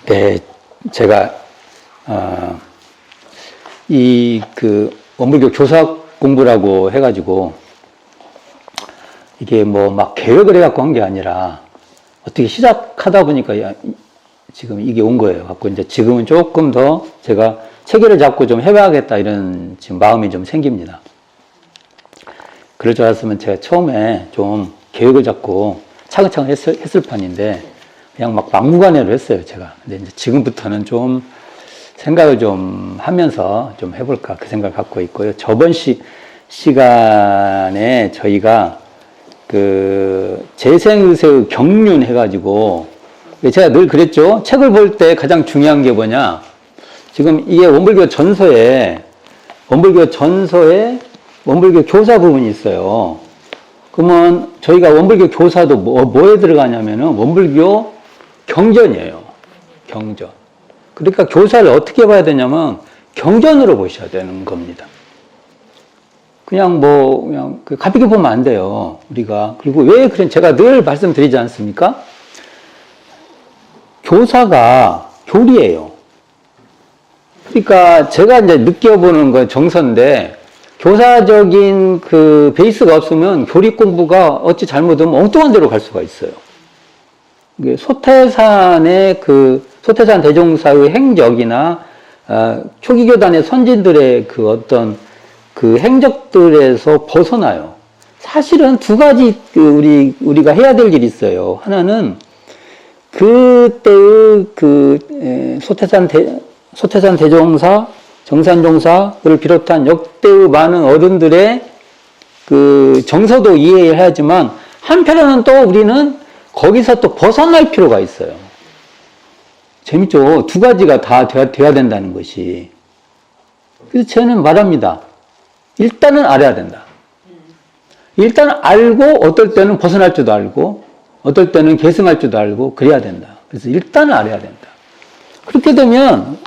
네, 제가 원불교 교사 공부라고 해가지고 이게 뭐 막 계획을 해갖고 한 게 아니라 어떻게 시작하다 보니까 지금 이게 온 거예요. 갖고 이제 지금은 조금 더 제가 체계를 잡고 좀 해봐야겠다 이런 지금 마음이 좀 생깁니다. 그럴 줄 알았으면 제가 처음에 좀 계획을 잡고 차근차근 했을 판인데 그냥 막 막무가내로 했어요, 제가. 근데 이제 지금부터는 좀 생각을 좀 하면서 좀 해볼까 그 생각을 갖고 있고요. 저번 시간에 저희가 재생의식 경륜 해가지고 제가 늘 그랬죠. 책을 볼 때 가장 중요한 게 뭐냐. 지금 이게 원불교 전서에 원불교 교사 부분이 있어요. 그러면 저희가 원불교 교사도 뭐에 들어가냐면은 원불교 경전이에요. 경전. 그러니까 교사를 어떻게 봐야 되냐면 경전으로 보셔야 되는 겁니다. 그냥 가볍게 보면 안 돼요. 우리가. 그리고 왜 그런 제가 늘 말씀드리지 않습니까? 교사가 교리예요. 그러니까 제가 이제 느껴보는 건 정서인데 교사적인 그 베이스가 없으면 교리 공부가 어찌 잘못하면 엉뚱한 데로 갈 수가 있어요. 소태산 대종사의 행적이나 초기교단의 선진들의 그 어떤 그 행적들에서 벗어나요. 사실은 두 가지 우리가 해야 될 일이 있어요. 하나는 그때의 소태산 대종사, 정산종사를 비롯한 역대의 많은 어른들의 그 정서도 이해해야지만 한편으로는 또 우리는 거기서 또 벗어날 필요가 있어요. 재밌죠? 두 가지가 다 돼야 된다는 것이. 그래서 저는 말합니다. 일단은 알아야 된다. 일단 알고 어떨 때는 벗어날 줄도 알고 어떨 때는 계승할 줄도 알고 그래야 된다. 그래서 일단은 알아야 된다. 그렇게 되면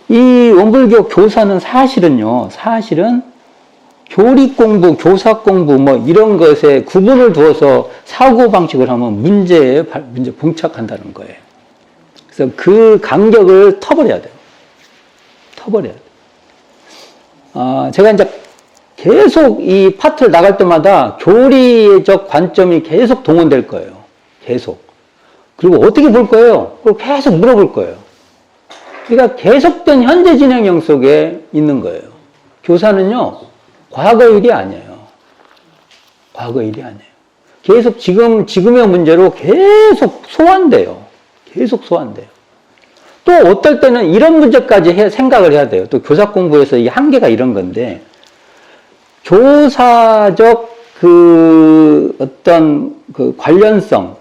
이 원불교 교사는 사실은 교리 공부, 교사 공부 이런 것에 구분을 두어서 사고 방식을 하면 문제 봉착한다는 거예요. 그래서 그 간격을 터버려야 돼요. 제가 이제 계속 이 파트를 나갈 때마다 교리적 관점이 계속 동원될 거예요. 계속. 그리고 어떻게 볼 거예요? 그리고 계속 물어볼 거예요. 그러니까 계속된 현재 진행형 속에 있는 거예요. 교사는요, 과거 일이 아니에요. 계속 지금의 문제로 계속 소환돼요. 또 어떨 때는 이런 문제까지 생각을 해야 돼요. 또 교사 공부에서 이 한계가 이런 건데, 교사적 어떤 관련성,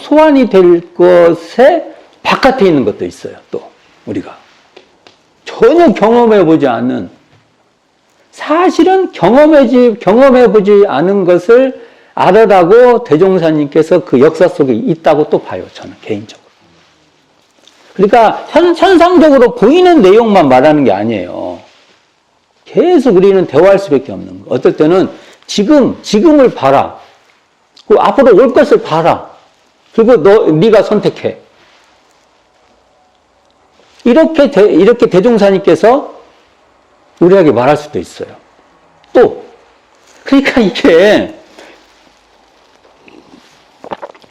소환이 될 것에 바깥에 있는 것도 있어요, 또, 우리가. 전혀 경험해보지 않는, 사실은 경험해보지 않은 것을 알아라고 대종사님께서 그 역사 속에 있다고 또 봐요, 저는, 개인적으로. 그러니까, 현상적으로 보이는 내용만 말하는 게 아니에요. 계속 우리는 대화할 수밖에 없는 거. 어떨 때는 지금을 봐라. 그리고 앞으로 올 것을 봐라. 그리고 네가 선택해. 이렇게 대종사님께서 우리에게 말할 수도 있어요. 또, 그러니까 이게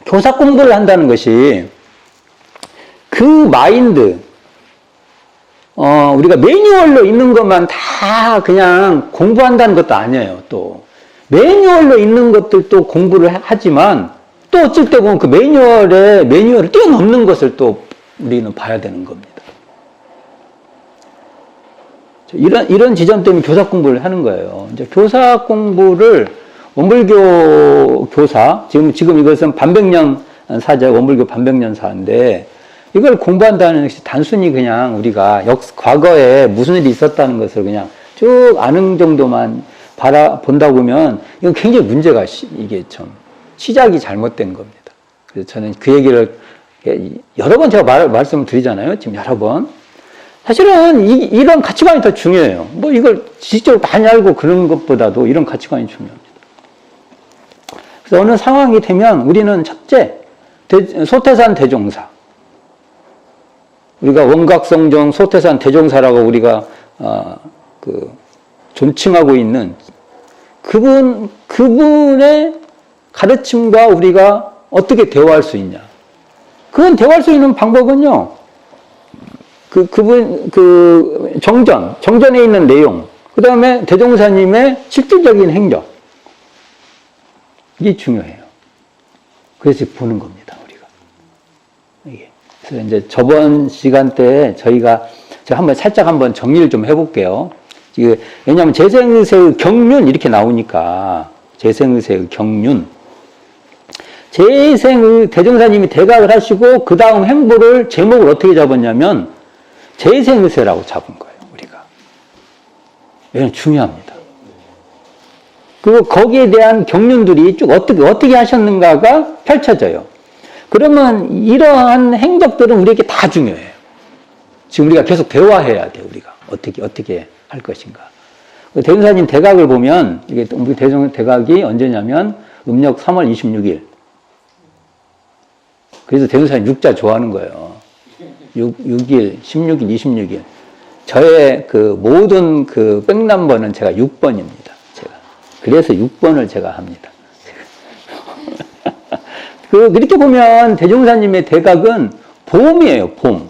교사 공부를 한다는 것이 그 마인드, 우리가 매뉴얼로 있는 것만 다 그냥 공부한다는 것도 아니에요, 또. 매뉴얼로 있는 것들도 공부를 하지만 또 어쩔 때 보면 그 매뉴얼을 뛰어넘는 것을 또 우리는 봐야 되는 겁니다. 이런 지점 때문에 교사 공부를 하는 거예요. 이제 교사 공부를 원불교 교사, 지금 이것은 반백년 사자, 원불교 반백년사인데 이걸 공부한다는 것이 단순히 그냥 우리가 과거에 무슨 일이 있었다는 것을 그냥 쭉 아는 정도만 본다고 보면 이건 굉장히 문제가 이게 좀 시작이 잘못된 겁니다. 그래서 저는 그 얘기를 여러 번 제가 말씀을 드리잖아요. 지금 여러 번. 사실은 이런 가치관이 더 중요해요. 이걸 지식적으로 많이 알고 그런 것보다도 이런 가치관이 중요합니다. 그래서 어느 상황이 되면 우리는 첫째, 소태산 대종사. 우리가 원각성정 소태산 대종사라고 우리가 존칭하고 있는 그분의 가르침과 우리가 어떻게 대화할 수 있냐? 그건 대화할 수 있는 방법은요. 정전에 있는 내용, 그 다음에 대종사님의 실질적인 행적. 이게 중요해요. 그래서 보는 겁니다, 우리가. 이게. 그래서 이제 저번 시간 때에 제가 살짝 한번 정리를 좀 해볼게요. 왜냐하면 재생의세의 경륜 이렇게 나오니까 재생의세의 경륜. 대종사님이 대각을 하시고 그 다음 행보를 제목을 어떻게 잡았냐면 재생의세라고 잡은 거예요, 우리가. 이건 중요합니다. 그리고 거기에 대한 경륜들이 쭉 어떻게 하셨는가가 펼쳐져요. 그러면 이러한 행적들은 우리에게 다 중요해요. 지금 우리가 계속 대화해야 돼요, 우리가. 어떻게 할 것인가. 대종사님 대각을 보면, 이게 우리 대각이 언제냐면, 음력 3월 26일. 그래서 대종사님 6자 좋아하는 거예요. 6일, 16일, 26일. 저의 모든 백넘버는 제가 6번입니다. 그래서 6번을 제가 합니다. 이렇게 보면 대종사님의 대각은 봄이에요, 봄.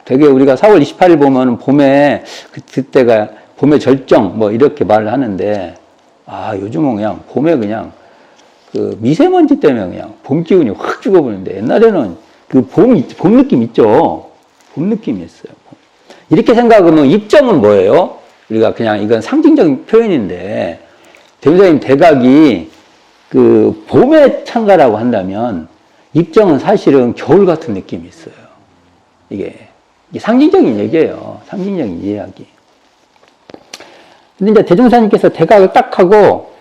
되게 우리가 4월 28일 보면 봄에, 그때가 봄의 절정, 이렇게 말을 하는데, 요즘은 그냥 봄에 그냥 미세먼지 때문에 그냥 봄 기운이 확 죽어버리는데, 옛날에는 봄 느낌 있죠? 봄 느낌이 있어요. 이렇게 생각하면 입정은 뭐예요? 우리가 그냥 이건 상징적인 표현인데, 대종사님 대각이 봄에 참가라고 한다면, 입정은 사실은 겨울 같은 느낌이 있어요. 이게 상징적인 얘기예요. 상징적인 이야기. 근데 이제 대종사님께서 대각을 딱 하고,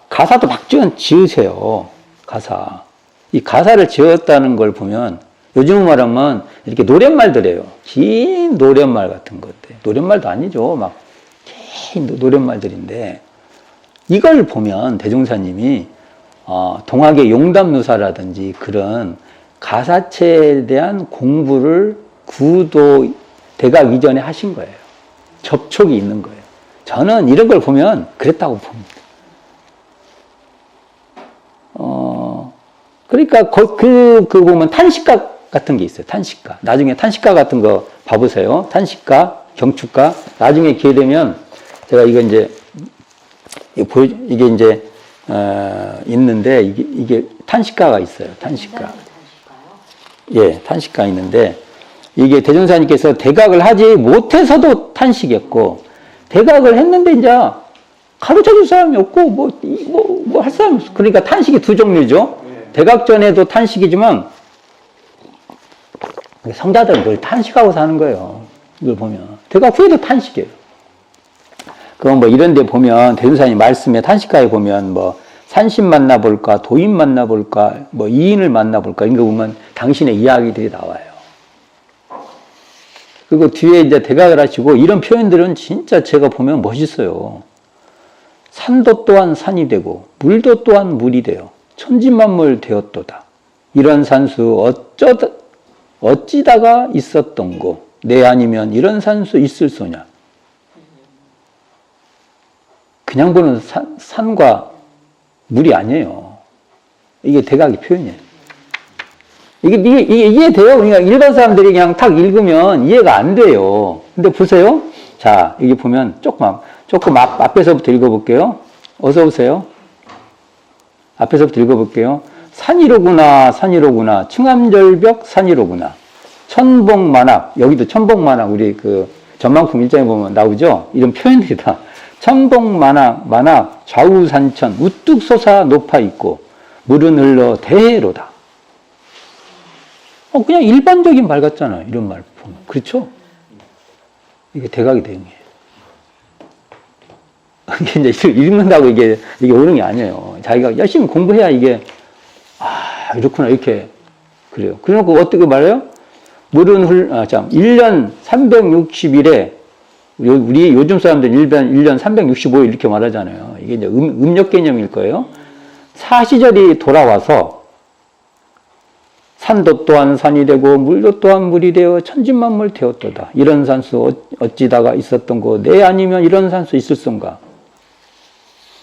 가사도 막 지으세요. 가사. 이 가사를 지었다는 걸 보면, 요즘 말하면 이렇게 노랫말들이에요. 긴 노랫말 같은 것들. 노랫말도 아니죠. 긴 노랫말들인데, 이걸 보면 대종사님이 동학의 용담누사라든지 그런 가사체에 대한 공부를 구도 대각 이전에 하신 거예요. 접촉이 있는 거예요. 저는 이런 걸 보면 그랬다고 봅니다. 그러니까 보면 탄식가 같은 게 있어요. 탄식가. 나중에 탄식가 같은 거 봐보세요. 탄식가, 경축가. 나중에 기회 되면 제가 이게 이제 있는데 이게 탄식가가 있어요. 탄식가. 예, 탄식가 있는데 이게 대종사님께서 대각을 하지 못해서도 탄식이었고 대각을 했는데 이제 가르쳐줄 사람이 없고 할 사람이 없어. 그러니까 탄식이 두 종류죠. 대각 전에도 탄식이지만 성자들은 늘 탄식하고 사는 거예요. 이걸 보면 대각 후에도 탄식이에요. 그럼 이런 데 보면 대종사님 말씀에 탄식가에 보면 산신 만나볼까, 도인 만나볼까, 이인을 만나볼까 이런 거 보면 당신의 이야기들이 나와요. 그리고 뒤에 이제 대각을 하시고 이런 표현들은 진짜 제가 보면 멋있어요. 산도 또한 산이 되고 물도 또한 물이 되어 천지만물 되었도다. 이런 산수 어찌다가 있었던고 내 아니면 이런 산수 있을 소냐. 그냥 보는 산과 물이 아니에요. 이게 대각의 표현이에요. 이게 이해돼요? 그러니까 일반 사람들이 그냥 탁 읽으면 이해가 안 돼요. 근데 보세요. 자, 여기 보면 조금 앞에서부터 읽어볼게요. 어서 오세요. 앞에서부터 읽어볼게요. 산이로구나, 산이로구나. 층암절벽 산이로구나. 천복만악. 여기도 천복만악. 우리 전망품 일장에 보면 나오죠? 이런 표현들이 다. 천복만악, 좌우산천, 우뚝 솟아 높아 있고, 물은 흘러 대해로다. 그냥 일반적인 말 같잖아요. 이런 말 보면. 그렇죠? 이게 대각의 대응이에요. 이게 이제 읽는다고 이게 옳은 게 아니에요. 자기가 열심히 공부해야 이게, 이렇구나, 이렇게. 그래요. 그래놓고 어떻게 말해요? 물은 1년 360일에, 우리 요즘 사람들은 1년 365일 이렇게 말하잖아요. 이게 이제 음력 개념일 거예요. 사시절이 돌아와서 산도 또한 산이 되고 물도 또한 물이 되어 천진만물 되었도다. 이런 산수 어찌다가 있었던 거 내 아니면 이런 산수 있을선가.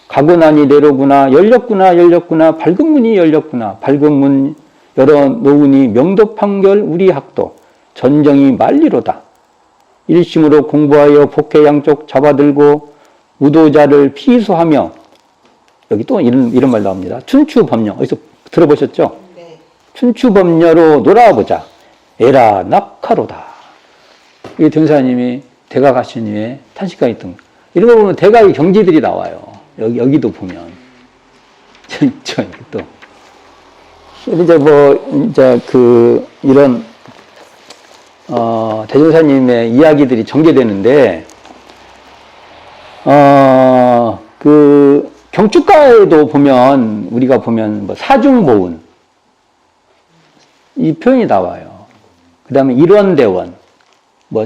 가고나니 내로구나 열렸구나 밝은 문이 열렸구나 밝은 문 열어 놓으니 명도 판결 우리 학도 전정이 만리로다. 일심으로 공부하여 복해 양쪽 잡아들고 우도자를 피소하며 여기 또 이런 말 나옵니다. 춘추법령 어디서 들어보셨죠? 네. 춘추법녀로 놀아보자. 에라 낙하로다. 이게 등사님이 대각 하신 후에 탄식가 있던 거. 이런 거 보면 대각의 경지들이 나와요. 여기도 보면. 또. 이런, 대종사님의 이야기들이 전개되는데, 경축가에도 보면, 우리가 보면, 사중보운, 이 표현이 나와요. 그 다음에 일원대원,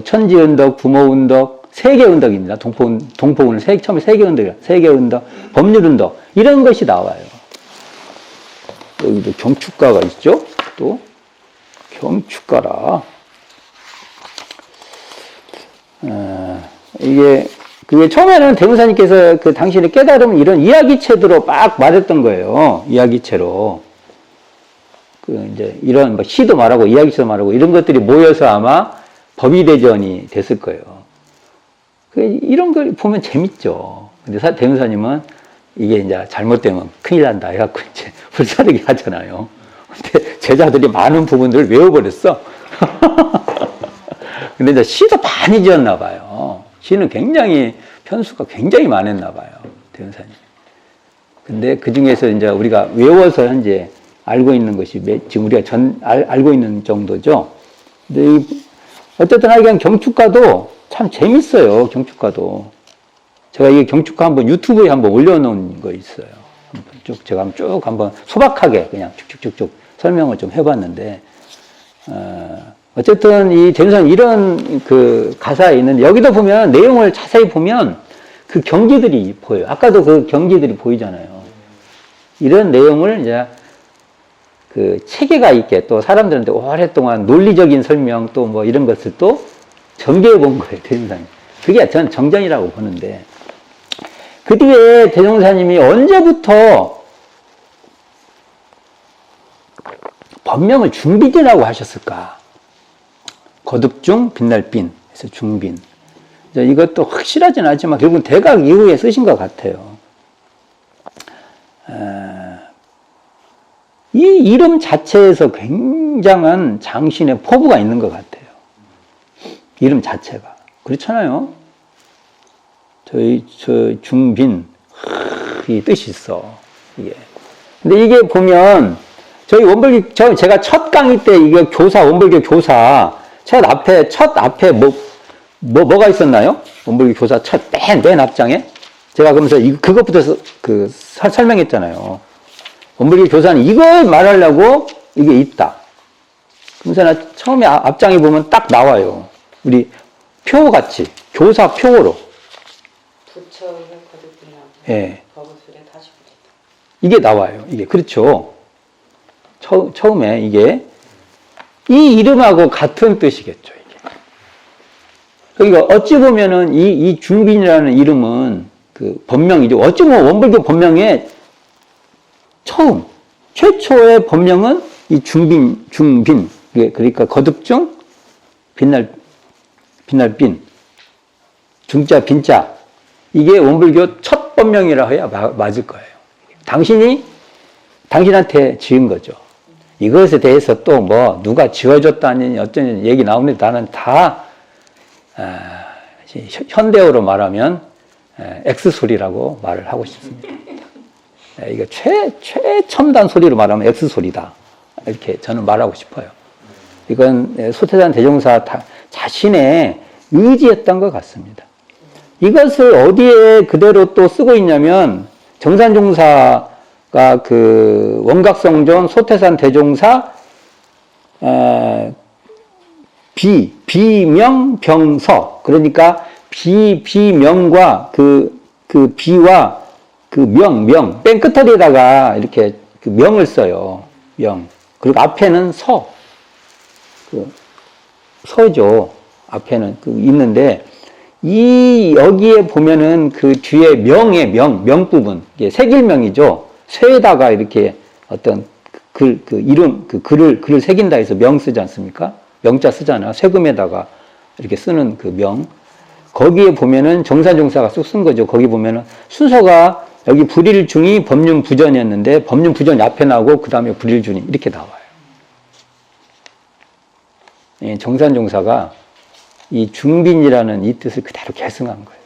천지은덕, 부모은덕, 세계은덕입니다. 동포운을 처음에 세계은덕이야. 세계은덕, 법률은덕, 이런 것이 나와요. 여기도 경축가가 있죠? 또, 경축가라. 그게 처음에는 대문사님께서 당신의 깨달음은 이런 이야기체로 막 말했던 거예요. 이야기체로. 이런 시도 말하고 이야기체도 말하고 이런 것들이 모여서 아마 법의대전이 됐을 거예요. 이런 걸 보면 재밌죠. 근데 대문사님은 이게 이제 잘못되면 큰일 난다 해갖고 이제 불사르게 하잖아요. 근데 제자들이 많은 부분들을 외워버렸어. 근데 이제 시도 많이 지었나 봐요. 시는 굉장히, 편수가 굉장히 많았나 봐요. 대문사님. 근데 그 중에서 이제 우리가 외워서 현재 알고 있는 것이 지금 우리가 알고 있는 정도죠. 근데 어쨌든 그냥 경축가도 참 재밌어요. 경축가도. 제가 이 경축가 한번 유튜브에 한번 올려놓은 거 있어요. 제가 한번 소박하게 그냥 쭉쭉쭉쭉 설명을 좀 해봤는데, 어쨌든 이 대문사님 이런 가사에 있는, 여기도 보면 내용을 자세히 보면 그 경지들이 보여요. 아까도 그 경지들이 보이잖아요. 이런 내용을 이제 체계가 있게 또 사람들한테 오랫동안 논리적인 설명 또 이런 것을 또 전개해 본 거예요. 대종사님. 그게 전 정전이라고 보는데, 그 뒤에 대종사님이 언제부터 법명을 중빈이라고 하셨을까? 거듭중 빛날빈 그래서 중빈. 이것도 확실하진 않지만 결국은 대각 이후에 쓰신 것 같아요. 이 이름 자체에서 굉장한 장신의 포부가 있는 것 같아요. 이름 자체가. 그렇잖아요. 저 중빈, 이 뜻이 있어. 이게. 근데 이게 보면, 제가 첫 강의 때 이거 원불교 교사, 첫 앞에 뭐가 있었나요? 원불교 교사 맨 앞장에? 제가 그러면서 그것부터 설명했잖아요. 원불교 교사는 이걸 말하려고 이게 있다. 그래서 처음에 앞장에 보면 딱 나와요. 우리 표같이, 교사 표로. 부처의 거듭이나 예. 거부술에 다시 붙였다. 이게 나와요. 이게. 그렇죠. 처음에 이게. 이 이름하고 같은 뜻이겠죠, 이게. 그러니까 어찌 보면은 이 중빈이라는 이름은 법명이죠. 어찌 보면 원불교 법명의 최초의 법명은 이 중빈. 그러니까 거듭중, 빛날빈, 중자, 빈자. 이게 원불교 첫 법명이라 해야 맞을 거예요. 당신한테 지은 거죠. 이것에 대해서 또 누가 지어줬다니 어쩌니 얘기 나오는데 나는 다, 현대어로 말하면, X소리라고 말을 하고 싶습니다. 이거 최첨단 소리로 말하면 X소리다. 이렇게 저는 말하고 싶어요. 이건 소태산 대종사 자신의 의지였던 것 같습니다. 이것을 어디에 그대로 또 쓰고 있냐면, 정산종사가 원각성존 소태산 대종사, 비명병서. 그러니까 비명과 비와 명, 맨 끝자리에다가 이렇게 명을 써요. 명. 그리고 앞에는 서. 서죠. 앞에는 있는데, 여기에 보면은 그 뒤에 명 부분, 이게 색일명이죠. 쇠에다가 이렇게 어떤 글을 새긴다 해서 명 쓰지 않습니까? 명자 쓰잖아요. 세금에다가 이렇게 쓰는 그 명. 거기에 보면은 정사정사가 쑥 쓴 거죠. 거기 보면은 순서가 여기 불일중이 법륜부전이었는데 법륜부전이 앞에 나오고 그 다음에 불일중이 이렇게 나와요. 예, 정산종사가 이 중빈이라는 이 뜻을 그대로 계승한 거예요.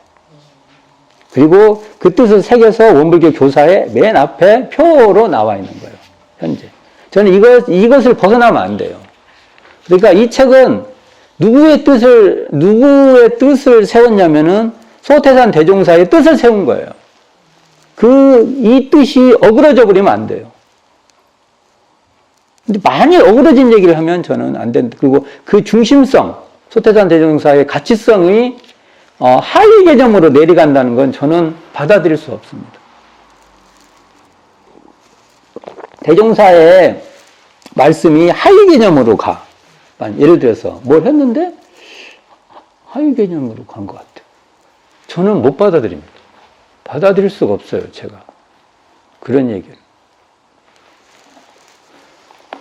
그리고 그 뜻을 새겨서 원불교 교사의 맨 앞에 표로 나와 있는 거예요. 현재. 저는 이것을 벗어나면 안 돼요. 그러니까 이 책은 누구의 뜻을 세웠냐면은 소태산 대종사의 뜻을 세운 거예요. 이 뜻이 어그러져 버리면 안 돼요. 근데 만일 어그러진 얘기를 하면 저는 안 된다. 그리고 그 중심성, 소태산 대종사의 가치성이 하위 개념으로 내려간다는 건 저는 받아들일 수 없습니다. 대종사의 말씀이 하위 개념으로 가. 예를 들어서 뭘 했는데 하위 개념으로 간 것 같아요. 저는 못 받아들입니다. 받아들일 수가 없어요, 제가. 그런 얘기를.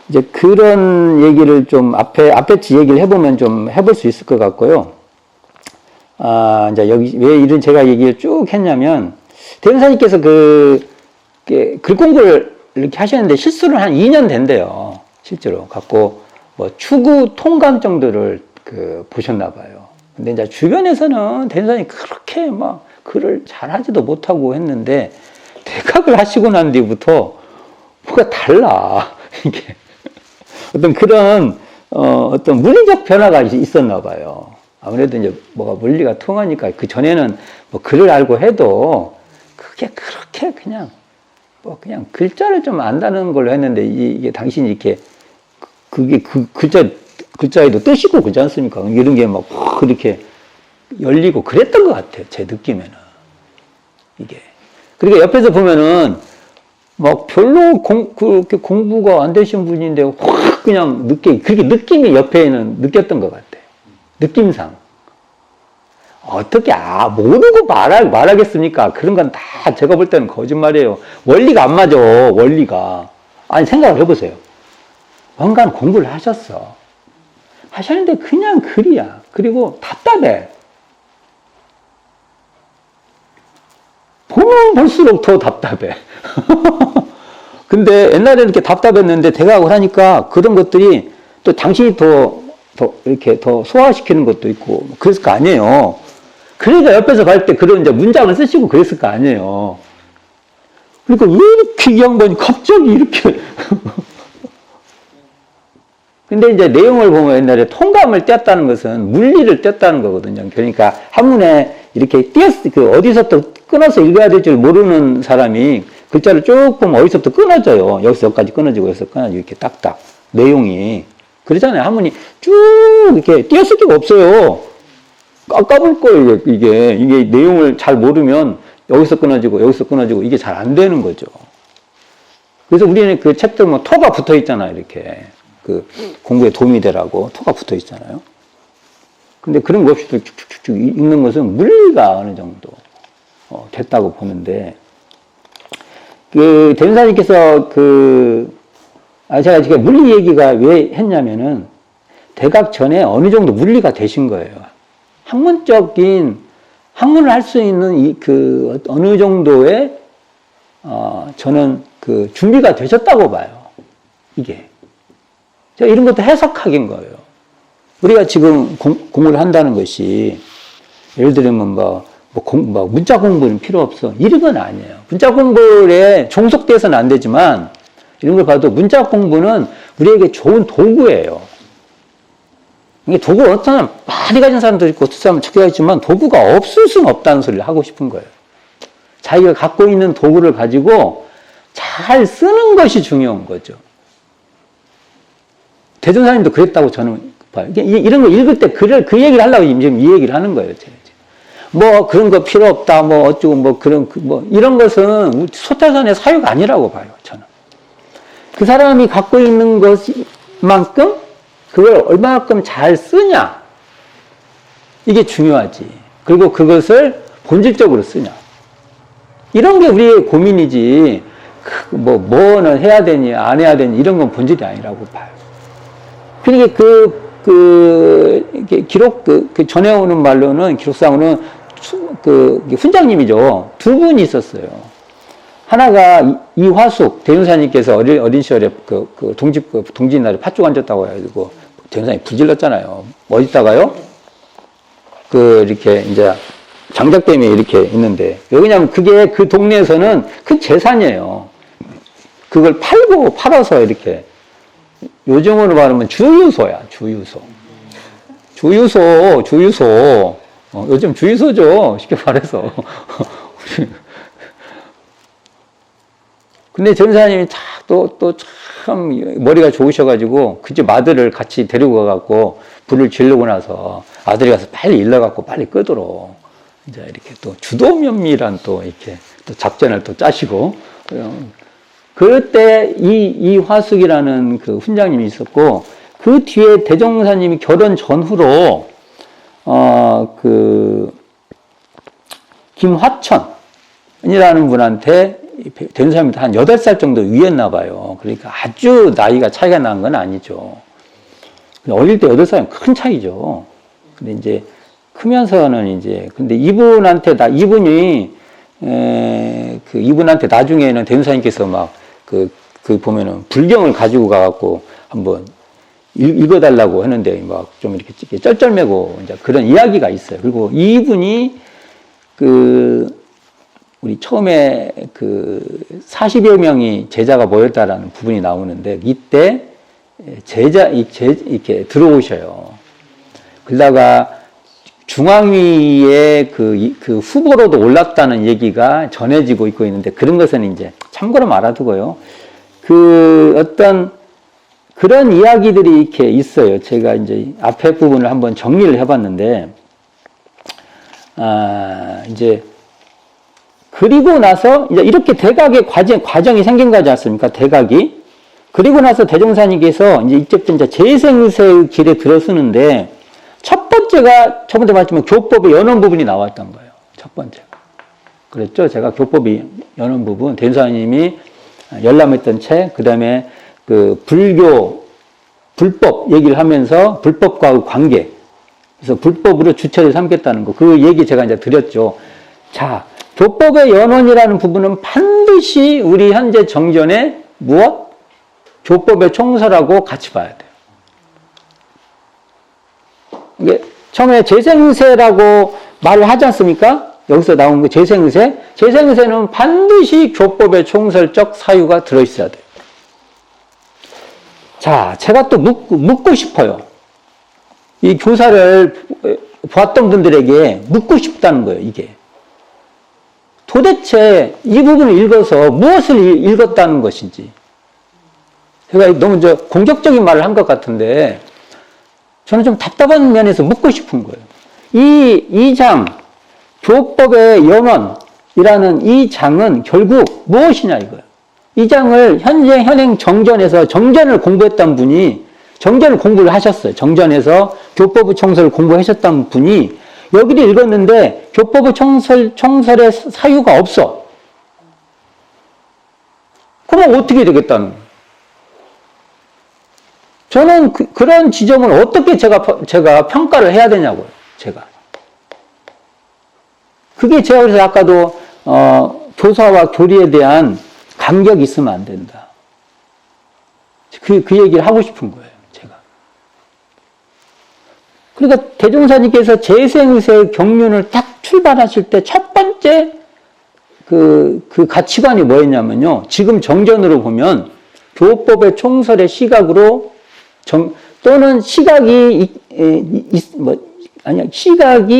이제 그런 얘기를 좀 앞에 얘기를 해보면 좀 해볼 수 있을 것 같고요. 이제 여기 왜 이런 제가 얘기를 쭉 했냐면, 대종사님께서 글 공부를 이렇게 하셨는데 실수를 한 2년 된대요. 실제로. 갖고, 추구 통감 정도를 보셨나 봐요. 근데 이제 주변에서는 대종사님이 그렇게 막 글을 잘 하지도 못하고 했는데, 대각을 하시고 난 뒤부터 뭐가 달라. 이게. 어떤 그런, 어떤 물리적 변화가 있었나 봐요. 아무래도 이제 뭐가 물리가 통하니까 그 전에는 뭐 글을 알고 해도 그게 그렇게 그냥 글자를 좀 안다는 걸로 했는데 이게 당신이 이렇게 그게 글자에도 뜻이 있고 그렇지 않습니까? 이런 게 막 그렇게 열리고 그랬던 것 같아요. 제 느낌에는. 이게. 그러니까 옆에서 보면은 막 별로 그렇게 공부가 안 되신 분인데 확 그냥 그렇게 느낌이 옆에는 느꼈던 것 같아요. 느낌상. 어떻게, 모르고 말하겠습니까? 그런 건 다 제가 볼 때는 거짓말이에요. 원리가 안 맞아, 원리가. 아니, 생각을 해보세요. 뭔가 공부를 하셨어. 하셨는데 그냥 글이야. 그리고 답답해. 보면 볼수록 더 답답해. 근데 옛날에는 이렇게 답답했는데 대각을 하니까 그런 것들이 또 당신이 이렇게 더 소화시키는 것도 있고 그랬을 거 아니에요. 그러니까 옆에서 갈 때 그런 이제 문장을 쓰시고 그랬을 거 아니에요. 그러니까 왜 이렇게 이 양반이 갑자기 이렇게. 근데 이제 내용을 보면 옛날에 통감을 떼었다는 것은 물리를 떼었다는 거거든요. 그러니까 한문에 이렇게 어디서부터 끊어서 읽어야 될 줄 모르는 사람이 글자를 쭉 보면 어디서부터 끊어져요. 여기서 여기까지 끊어지고 여기서 끊어지고 이렇게 딱딱 내용이. 그러잖아요. 한문이 쭉 이렇게 띄었을 수가 없어요. 까볼 거예요, 이게 내용을 잘 모르면 여기서 끊어지고 이게 잘 안 되는 거죠. 그래서 우리는 그 책들 뭐 토가 붙어 있잖아요, 이렇게. 공부에 도움이 되라고 토가 붙어 있잖아요. 근데 그런 거 없이 쭉쭉쭉 읽는 것은 물리가 어느 정도 됐다고 보는데, 대종사님께서 제가 지금 물리 얘기가 왜 했냐면은 대각 전에 어느 정도 물리가 되신 거예요. 학문을 할 수 있는 어느 정도의, 저는 준비가 되셨다고 봐요. 이게. 제가 이런 것도 해석하긴 거예요. 우리가 지금 공부를 한다는 것이, 예를 들면 문자 공부는 필요 없어. 이런 건 아니에요. 문자 공부에 종속돼서는 안 되지만, 이런 걸 봐도 문자 공부는 우리에게 좋은 도구예요. 이게 도구가 어떤 사람, 많이 가진 사람도 있고, 어떤 사람은 적게 가지만 도구가 없을 수는 없다는 소리를 하고 싶은 거예요. 자기가 갖고 있는 도구를 가지고 잘 쓰는 것이 중요한 거죠. 대종사님도 그랬다고 저는 봐요. 이런 거 읽을 때 그 얘기를 하려고 지금 이 얘기를 하는 거예요. 제가. 뭐 그런 거 필요 없다, 어쩌고, 이런 것은 소태산의 사유가 아니라고 봐요, 저는. 그 사람이 갖고 있는 것만큼 그걸 얼마만큼 잘 쓰냐. 이게 중요하지. 그리고 그것을 본질적으로 쓰냐. 이런 게 우리의 고민이지, 뭐는 해야 되니, 안 해야 되니, 이런 건 본질이 아니라고 봐요. 그러니까 전해오는 말로는, 기록상으로는 훈장님이죠. 두 분이 있었어요. 하나가 이화숙, 대윤사님께서 어린 시절에 동짓날에 팥죽 앉았다고 해가지고, 대윤사님 불질렀잖아요. 어디다가요? 이렇게, 이제, 장작댐에 이렇게 있는데, 왜냐면 그게 그 동네에서는 큰 재산이에요. 그걸 팔아서 이렇게, 요즘으로 말하면 주유소야, 주유소. 요즘 주유소죠, 쉽게 말해서. 근데 전사님이 참 머리가 좋으셔가지고, 그 집 아들을 같이 데리고 가갖고, 불을 지르고 나서 아들이 가서 빨리 일러갖고 빨리 끄도록, 이제 이렇게 또 주도면밀한 또 이렇게 또 작전을 또 짜시고, 그때 이화숙이라는 그 훈장님이 있었고, 그 뒤에 대종사님이 결혼 전후로, 김화천이라는 분한테 된 사람이 한 8살 정도 위였나 봐요. 그러니까 아주 나이가 차이가 난 건 아니죠. 어릴 때 8살은 큰 차이죠. 근데 이제 크면서는 이제, 근데 이분한테 나중에는 대운사님께서 막 보면은 불경을 가지고 가갖고 한번 읽어달라고 하는데 막 좀 이렇게 쩔쩔매고 이제 그런 이야기가 있어요. 그리고 이분이 우리 처음에 40여 명이 제자가 모였다라는 부분이 나오는데 이때 이렇게 들어오셔요. 그러다가 중앙위에 그 후보로도 올랐다는 얘기가 전해지고 있고 있는데 그런 것은 이제 참고로 말아두고요. 어떤 그런 이야기들이 이렇게 있어요. 제가 이제 앞에 부분을 한번 정리를 해봤는데, 이제, 그리고 나서 이제 이렇게 대각의 과정이 생긴 거지 않습니까? 대각이. 그리고 나서 대종사님께서 이제 이제 재생세의 길에 들어서는데, 첫 번째 말했지만 교법의 연원 부분이 나왔던 거예요. 첫 번째가. 그랬죠? 제가 교법의 연원 부분, 대종사님이 열람했던 책, 그 다음에 불법 얘기를 하면서 불법과의 관계. 그래서 불법으로 주체를 삼겠다는 거. 그 얘기 제가 이제 드렸죠. 자, 교법의 연원이라는 부분은 반드시 우리 현재 정전에 무엇? 교법의 총설하고 같이 봐야 돼요. 이게 처음에 재생세라고 말을 하지 않습니까? 여기서 나온 거 재생세. 재생세는 반드시 교법의 총설적 사유가 들어있어야 돼요. 자, 제가 또 묻고 싶어요. 이 교사를 보았던 분들에게 묻고 싶다는 거예요, 이게. 도대체 이 부분을 읽어서 무엇을 읽었다는 것인지. 제가 너무 공격적인 말을 한 것 같은데, 저는 좀 답답한 면에서 묻고 싶은 거예요. 이 장, 교법의 연원이라는 이 장은 결국 무엇이냐 이거예요. 이 장을 현행 정전에서 정전을 공부했던 분이 정전을 공부를 하셨어요. 정전에서 교법의 총설을 공부하셨던 분이 여기를 읽었는데 교법의 총설의 사유가 없어. 그럼 어떻게 되겠다는 거예요? 저는 그런 지점을 어떻게 제가 평가를 해야 되냐고요. 제가. 그게 제가 그래서 아까도 교사와 교리에 대한 간격이 있으면 안 된다. 그 얘기를 하고 싶은 거예요, 제가. 그러니까 대종사님께서 재생세 경륜을 딱 출발하실 때 첫 번째 그 가치관이 뭐였냐면요. 지금 정전으로 보면 교법의 총설의 시각으로 또는 시각이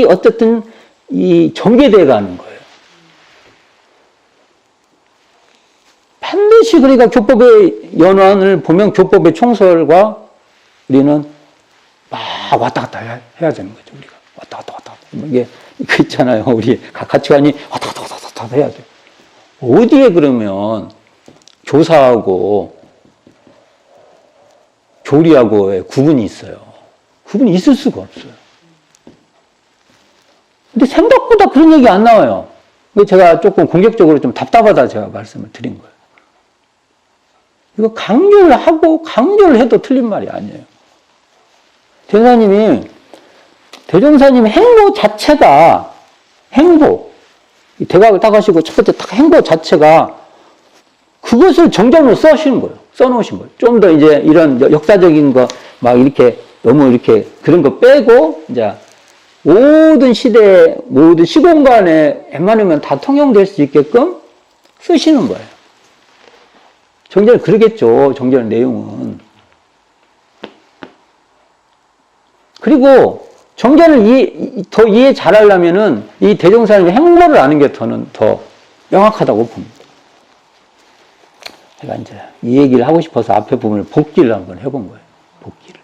어쨌든 전개되어 가는 거예요. 반드시 그러니까 교법의 연원을 보면 교법의 총설과 우리는 막 왔다 갔다 해야 되는 거죠. 우리가 왔다 갔다. 이게 있잖아요. 우리 가치관이 왔다 갔다 해야 돼요. 어디에 그러면 교사하고 교리하고의 구분이 있어요. 구분이 있을 수가 없어요. 근데 생각보다 그런 얘기 안 나와요. 제가 조금 공격적으로 좀 답답하다 제가 말씀을 드린 거예요. 이거 강조를 하고 강조를 해도 틀린 말이 아니에요. 대종사님이 행보 자체가 대각을 딱 하시고 첫 번째 딱 행보 자체가 그것을 정점으로 써놓으신 거예요. 좀 더 이제 이런 역사적인 거 막 이렇게 너무 이렇게 그런 거 빼고 이제 모든 시대, 모든 시공간에 웬만하면 다 통용될 수 있게끔 쓰시는 거예요. 정제는 그러겠죠. 정제는 내용은. 그리고 정제를 더 이해 잘하려면은 이 대종사님의 행보를 아는 게 저는 더 명확하다고 봅니다. 제가 이제 이 얘기를 하고 싶어서 앞에 부분을 복기를 한번 해본 거예요. 복기를.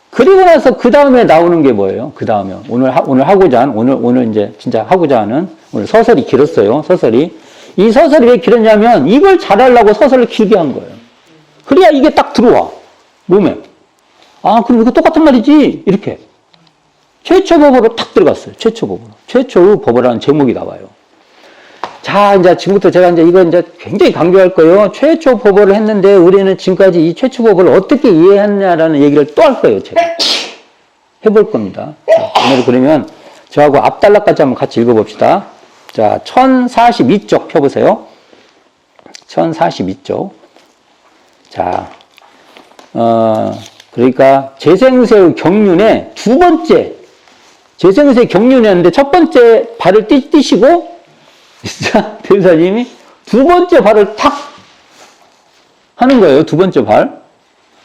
그리고 나서 그 다음에 나오는 게 뭐예요? 그 다음에 오늘 하고자 하는 오늘 이제 진짜 하고자 하는 오늘 서설이 길었어요. 서설이. 이 서설이 왜 길었냐면 이걸 잘하려고 서설을 길게 한 거예요. 그래야 이게 딱 들어와. 몸에. 아, 그럼 이거 똑같은 말이지. 이렇게. 최초법으로 탁 들어갔어요. 최초법으로. 최초의 법이라는 제목이 나와요. 자, 이제 지금부터 제가 이거 굉장히 강조할 거예요. 최초 법어를 했는데 우리는 지금까지 이 최초 법어를 어떻게 이해했냐라는 얘기를 또 할 거예요. 제가. 해볼 겁니다. 자, 오늘 그러면 저하고 앞단락까지 한번 같이 읽어봅시다. 자, 1042쪽 펴보세요. 1042쪽. 자, 그러니까 재생세의 경륜의 두 번째, 재생세의 경륜이었는데 첫 번째 발을 띄시고 진짜 대사님이 두 번째 발을 탁 하는 거예요. 두 번째 발.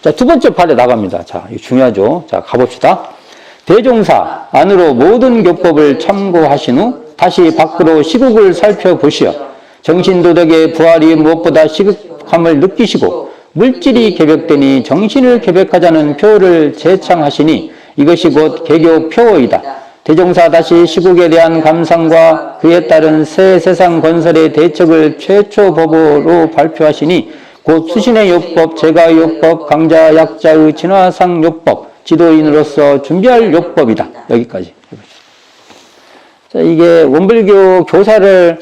자, 두 번째 발에 나갑니다. 자, 이거 중요하죠. 자, 가봅시다. 대종사 안으로 모든 교법을 참고하신 후 다시 밖으로 시국을 살펴보시어 정신도덕의 부활이 무엇보다 시급함을 느끼시고 물질이 개벽되니 정신을 개벽하자는 표를 제창하시니 이것이 곧 개교 표어이다. 대종사 다시 시국에 대한 감상과 그에 따른 새 세상 건설의 대책을 최초 법으로 발표하시니 곧 수신의 요법, 제가의 요법, 강자 약자의 진화상 요법, 지도인으로서 준비할 요법이다. 여기까지. 자, 이게 원불교 교사를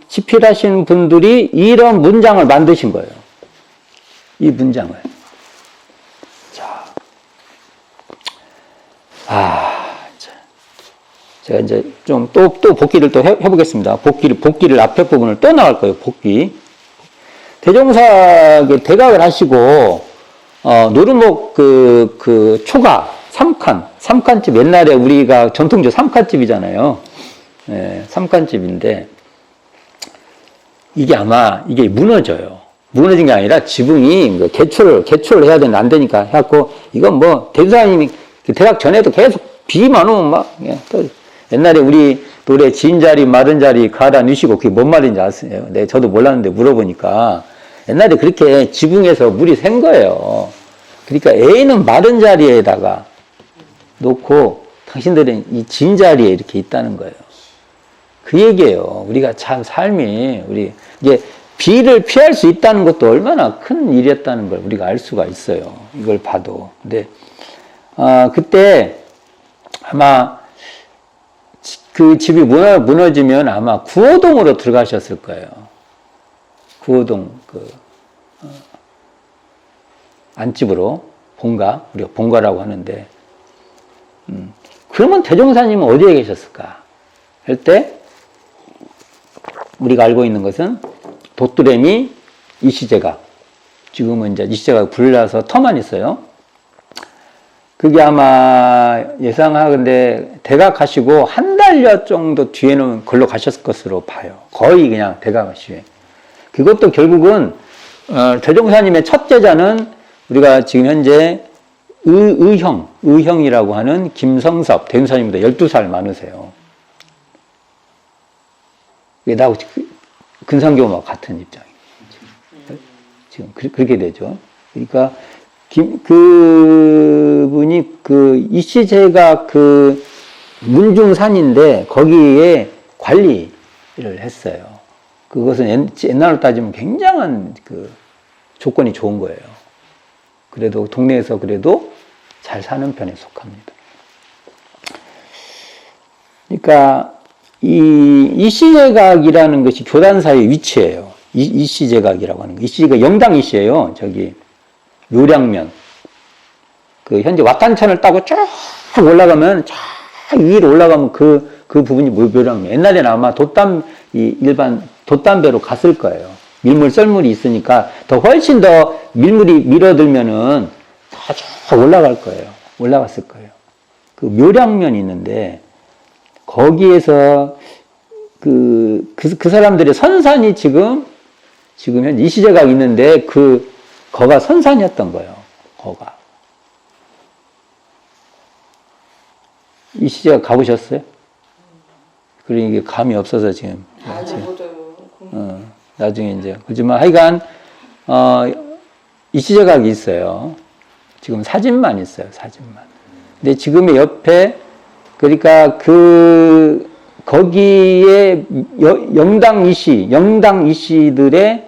집필하신 분들이 이런 문장을 만드신 거예요. 이 문장을. 자, 제가 이제 좀 또 복기를 또 해보겠습니다. 복기를 앞에 부분을 또 나갈 거예요. 복기. 대종사 대각을 하시고, 노루목 초가 3칸집 옛날에 우리가 전통적 3칸집이잖아요. 예, 3칸집인데, 이게 아마 이게 무너져요. 무너진 게 아니라 지붕이 개초를 해야 되는데 안 되니까 해갖고, 이건 뭐, 대주사님이 대각 전에도 계속 비만 오면 막, 또 옛날에 우리 노래 진자리 마른 자리 가라 누시고 그게 뭔 말인지 아세요? 네, 저도 몰랐는데 물어보니까 옛날에 그렇게 지붕에서 물이 샌 거예요. 그러니까 A는 마른 자리에다가 놓고 당신들은 이 진자리에 이렇게 있다는 거예요. 그 얘기예요. 우리가 참 삶이 이제 비를 피할 수 있다는 것도 얼마나 큰 일이었다는 걸 우리가 알 수가 있어요. 이걸 봐도. 근데 그때 아마 그 집이 무너지면 아마 구호동으로 들어가셨을 거예요. 구호동 안집으로 우리가 본가라고 하는데 그러면 대종사님은 어디에 계셨을까 할 때 우리가 알고 있는 것은 도뚜레미 이시제가 지금은 이제 이시제가 불나서 터만 있어요. 그게 아마 예상하건대 대각하시고 한 달여 정도 뒤에는 걸로 가셨을 것으로 봐요. 거의 그냥 대각하시에. 그것도 결국은 대종사님의 첫 제자는 우리가 지금 현재 의형이라고 하는 김성섭 대종사님보다 12살 많으세요. 이게 나하고 근상교와 같은 입장이에요. 지금 그렇게 되죠. 그러니까 그분이 이시제가 문중산인데 거기에 관리를 했어요. 그것은 옛날로 따지면 굉장한 조건이 좋은 거예요. 그래도 동네에서 그래도 잘 사는 편에 속합니다. 그러니까 이시제각이라는 것이 교단사의 위치예요. 이시제각이라고 하는 거. 이시가 영당 이시예요. 저기 묘량면. 그 현재 왓단천을 따고 쭉 올라가면 쫙 위로 올라가면 그 부분이 묘량면. 옛날에는 아마 일반 돛담배로 갔을 거예요. 밀물 썰물이 있으니까 훨씬 더 밀물이 밀어들면은 다 쭉 올라갈 거예요. 올라갔을 거예요. 그 묘량면이 있는데 거기에서 그 사람들의 선산이 지금 현재 이시제각 있는데 거가 선산이었던 거예요. 거가. 이시제각 가보셨어요? 그러니 이게 감이 없어서 지금. 아니 못해요. 나중에 이제 그렇지만 하여간 이시제각이 있어요. 지금 사진만 있어요. 사진만. 근데 지금의 옆에 그러니까 거기에 영당 이시들의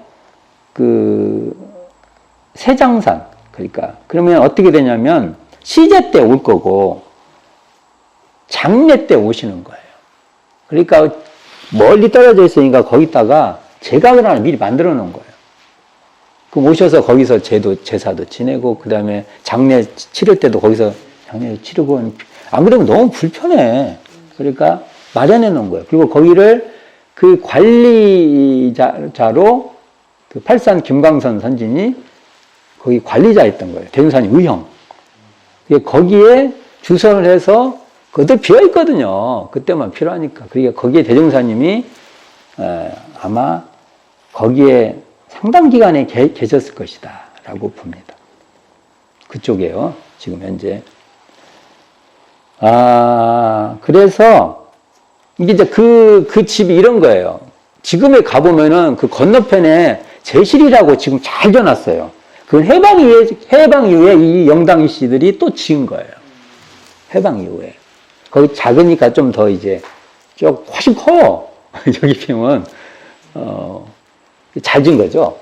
세장산. 그러니까 그러면 어떻게 되냐면 시제 때 올 거고 장례 때 오시는 거예요. 그러니까 멀리 떨어져 있으니까 거기다가 제각을 하나 미리 만들어 놓은 거예요. 그럼 오셔서 거기서 제사도 지내고, 그 다음에 장례 치를 때도 거기서 장례 치르고, 안 그러면 너무 불편해. 그러니까 마련해 놓은 거예요. 그리고 거기를 그 관리자로 팔산 김광선 선진이 거기 관리자였던 거예요. 대종사님 의형. 거기에 주선을 해서 그것도 비어있거든요. 그때만 필요하니까. 그러니까 거기에 대종사님이 아마 거기에 상당 기간에 계셨을 것이다 라고 봅니다. 그쪽에요. 지금 현재. 그래서 이게 이제 그 집이 이런 거예요. 지금에 가보면은 그 건너편에 제실이라고 지금 잘 지어놨어요. 그건 해방 이후에 이 영당 이씨들이 또 지은 거예요. 해방 이후에. 거기 작으니까 좀 더 이제 훨씬 커요. 여기 보면 잘 지은 거죠.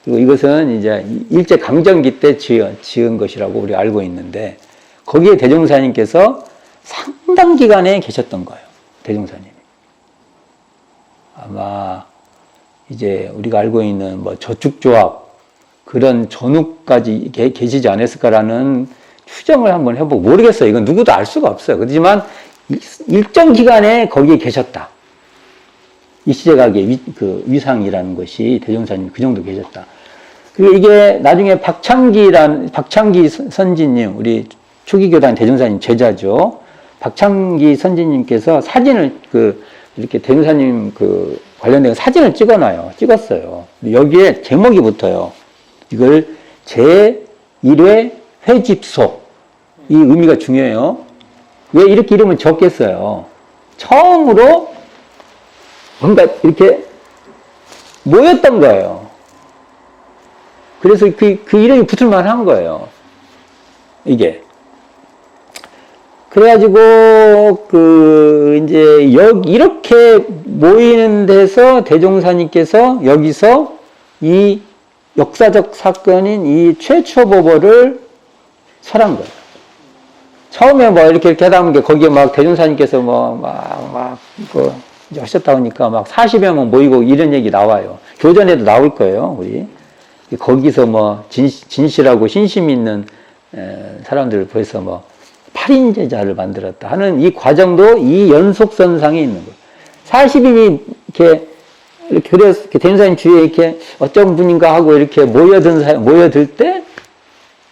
그리고 이것은 이제 일제 강점기 때 지은 것이라고 우리가 알고 있는데 거기에 대종사님께서 상당 기간에 계셨던 거예요. 대종사님이. 아마 이제 우리가 알고 있는 뭐 저축조합 그런 전후까지 계시지 않았을까라는 추정을 한번 해보고 모르겠어요. 이건 누구도 알 수가 없어요. 그렇지만 일정 기간에 거기에 계셨다. 이시제각의 위상이라는 것이 대종사님 그 정도 계셨다. 그리고 이게 나중에 박창기 선지님, 우리 초기교단 대종사님 제자죠. 박창기 선지님께서 사진을 이렇게 대종사님 관련된 사진을 찍었어요. 여기에 제목이 붙어요. 이걸 제1회 회집소. 이 의미가 중요해요. 왜 이렇게 이름을 적겠어요? 처음으로 뭔가 이렇게 모였던 거예요. 그래서 그 이름이 붙을 만한 거예요. 이게. 그래가지고, 이제, 이렇게 모이는 데서 대종사님께서 여기서 이 역사적 사건인 이 최초보벌을 설한 거예요. 처음에 뭐 이렇게 하다 보니까 거기에 막 대종사님께서 이제 하셨다 보니까 막 40여 명 모이고 이런 얘기 나와요. 교전에도 나올 거예요, 우리. 거기서 뭐 진실하고 신심 있는 사람들을 보여서 뭐 8인 제자를 만들었다 하는 이 과정도 이 연속선상에 있는 거예요. 40인이 이렇게 대종사님 주위에 이렇게 어떤 분인가 하고 이렇게 모여들 때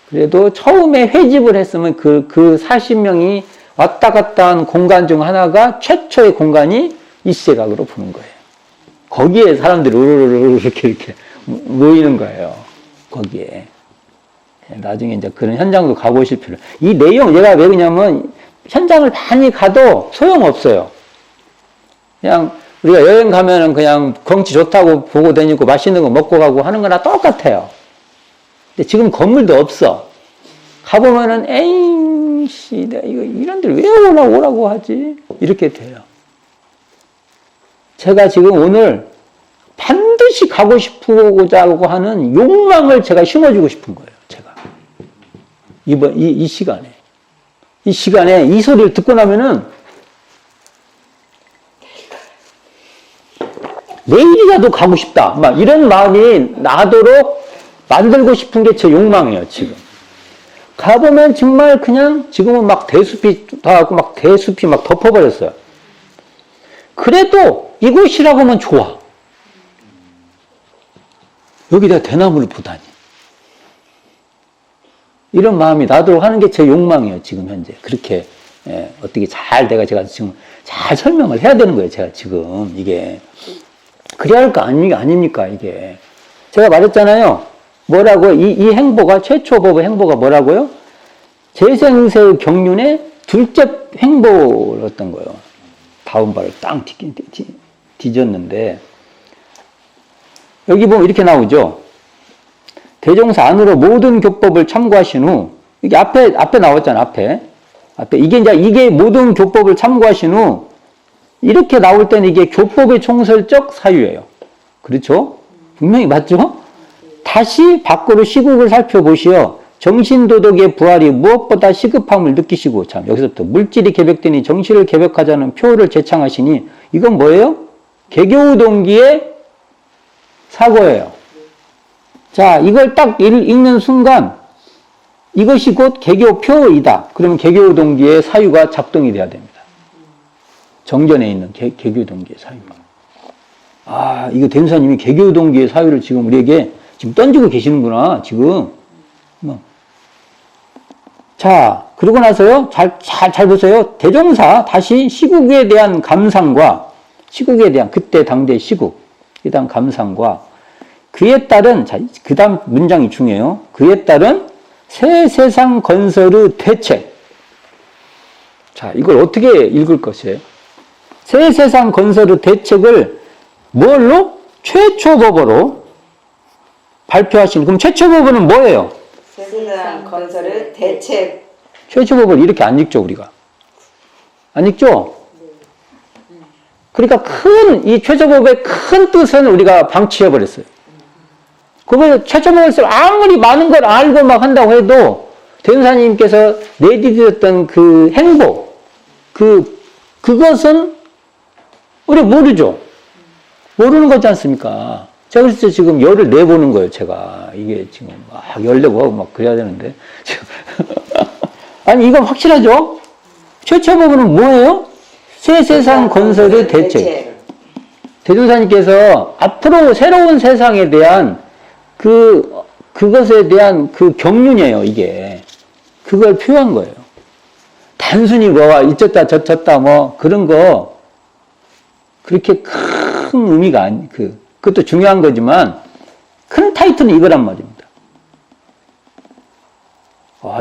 그래도 처음에 회집을 했으면 그 40명이 왔다 갔다 한 공간 중 하나가 최초의 공간이 이시제각으로 보는 거예요. 거기에 사람들이 우르르르 이렇게 모이는 거예요. 거기에. 나중에 이제 그런 현장도 가보실 필요. 이 내용, 제가 왜 그러냐면 현장을 많이 가도 소용없어요. 그냥 우리가 여행 가면은 그냥 경치 좋다고 보고 다니고 맛있는 거 먹고 가고 하는 거나 똑같아요. 근데 지금 건물도 없어. 가보면은, 에이씨, 이런 데를 왜 오라고 하지? 이렇게 돼요. 제가 지금 오늘 반드시 가고 싶고자 하는 욕망을 제가 심어주고 싶은 거예요, 제가. 이 시간에. 이 시간에 이 소리를 듣고 나면은 내일이라도 가고 싶다. 막 이런 마음이 나도록 만들고 싶은 게 제 욕망이에요, 지금. 가보면 정말 그냥 지금은 막 대숲이 닿고 막 대숲이 막 덮어버렸어요. 그래도 이곳이라고 하면 좋아. 여기다 대나무를 보다니. 이런 마음이 나도록 하는 게 제 욕망이에요, 지금 현재. 그렇게, 어떻게 제가 지금 잘 설명을 해야 되는 거예요, 제가 지금, 이게. 그래야 할 거 아닙니까, 이게. 제가 말했잖아요. 뭐라고, 이 행보가, 최초 법의 행보가 뭐라고요? 재생세의 경륜의 둘째 행보였던 거예요. 다운발을 땅 뒤졌는데, 여기 보면 이렇게 나오죠. 대종사 안으로 모든 교법을 참고하신 후, 이게 앞에 나왔잖아, 앞에. 이게 모든 교법을 참고하신 후, 이렇게 나올 때는 이게 교법의 총설적 사유예요. 그렇죠? 분명히 맞죠? 다시 밖으로 시국을 살펴보시어 정신도덕의 부활이 무엇보다 시급함을 느끼시고, 참, 여기서부터 물질이 개벽되니 정신을 개벽하자는 표를 제창하시니, 이건 뭐예요? 개교 동기의 사고예요. 자, 이걸 딱 읽는 순간, 이것이 곧 개교 표이다. 그러면 개교 동기의 사유가 작동이 돼야 됩니다. 정전에 있는 개교 동기의 사유가. 아, 이거 대무사님이 개교 동기의 사유를 지금 우리에게 지금 던지고 계시는구나, 지금. 자, 그러고 나서요, 잘 보세요. 대종사, 다시 시국에 대한 감상과, 시국에 대한, 그때 당대 시국, 에 대한 감상과, 그에 따른, 자, 그 다음 문장이 중요해요. 그에 따른 새 세상 건설의 대책. 자, 이걸 어떻게 읽을 것이에요? 새 세상 건설의 대책을 뭘로? 최초법어로 발표하신, 그럼 최초법어는 뭐예요? 새 세상 건설의 대책. 최초법을 이렇게 안 읽죠, 우리가. 안 읽죠? 그러니까 이 최초법의 큰 뜻은 우리가 방치해버렸어요. 그걸 최초법을 아무리 많은 걸 알고 막 한다고 해도 대운사님께서 내디뎠던 그 행보, 그것은 우리 모르죠. 모르는 거지 않습니까? 제가 그래서 지금 열을 내보는 거예요, 제가. 이게 지금 막 열내고 하고 막 그래야 되는데. 아니, 이건 확실하죠? 최초법은 뭐예요? 새 세상 건설의 대책. 대종사님께서 앞으로 새로운 세상에 대한 그것에 대한 그 경륜이에요, 이게. 그걸 표한 거예요. 단순히 뭐가 이쳤다 저쳤다 뭐 그런 거 그렇게 큰 의미가 그것도 중요한 거지만 큰 타이틀은 이거란 말입니다.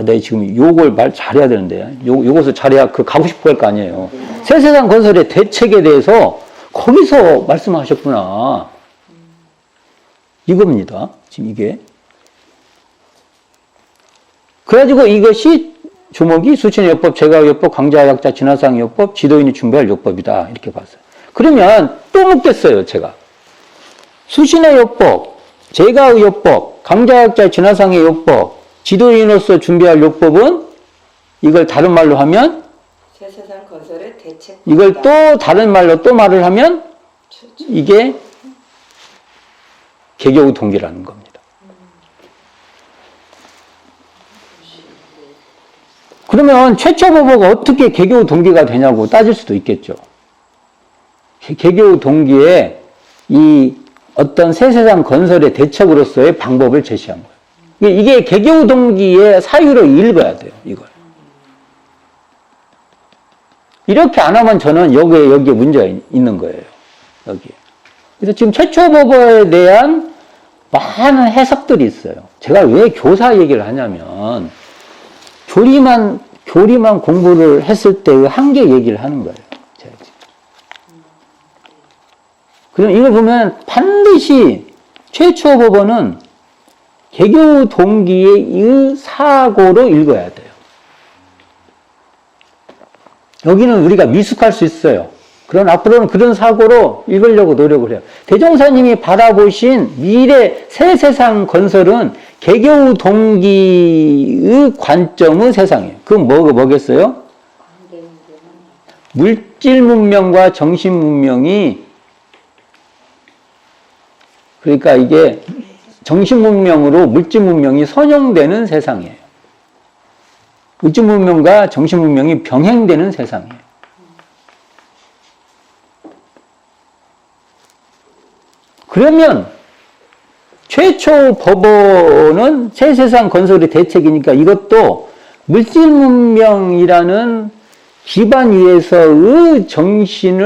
내가 지금 요걸 말 잘해야 되는데 요것을 잘해야 가고 싶어 할 거 아니에요. 새 세상 건설의 대책에 대해서 거기서 말씀하셨구나. 이겁니다. 지금 이게. 그래가지고 이것이 조목이 수천의 요법, 제가 요법, 강자의 약자, 진화상의 요법, 지도인이 준비할 요법이다. 이렇게 봤어요. 그러면 또 묻겠어요, 제가. 수신의 요법, 제가의 요법, 강자의 약자, 진화상의 요법, 지도인으로서 준비할 요법은 이걸 다른 말로 하면 새 세상 건설의 대책. 이걸 또 다른 말로 또 말을 하면 이게 개교 동기라는 겁니다. 그러면 최초법어가 어떻게 개교 동기가 되냐고 따질 수도 있겠죠. 개교 동기에 이 어떤 새 세상 건설의 대책으로서의 방법을 제시한 거예요. 이게 개교 동기의 사유로 읽어야 돼요, 이걸. 이렇게 안 하면 저는 여기에 문제가 있는 거예요, 여기에. 그래서 지금 최초법어에 대한 많은 해석들이 있어요. 제가 왜 교사 얘기를 하냐면, 교리만 공부를 했을 때의 한계 얘기를 하는 거예요. 제가 지금. 그럼 이걸 보면 반드시 최초법어는 개교 동기의 사고로 읽어야 돼요. 여기는 우리가 미숙할 수 있어요. 그러나 앞으로는 그런 사고로 읽으려고 노력을 해요. 대종사님이 바라보신 미래 새 세상 건설은 개교우 동기의 관점의 세상이에요. 그건 뭐겠어요? 물질 문명과 정신 문명이, 그러니까 이게 정신 문명으로 물질 문명이 선용되는 세상이에요. 물질 문명과 정신 문명이 병행되는 세상이에요. 그러면 최초 법원은 새 세상 건설의 대책이니까 이것도 물질 문명이라는 기반 위에서의 정신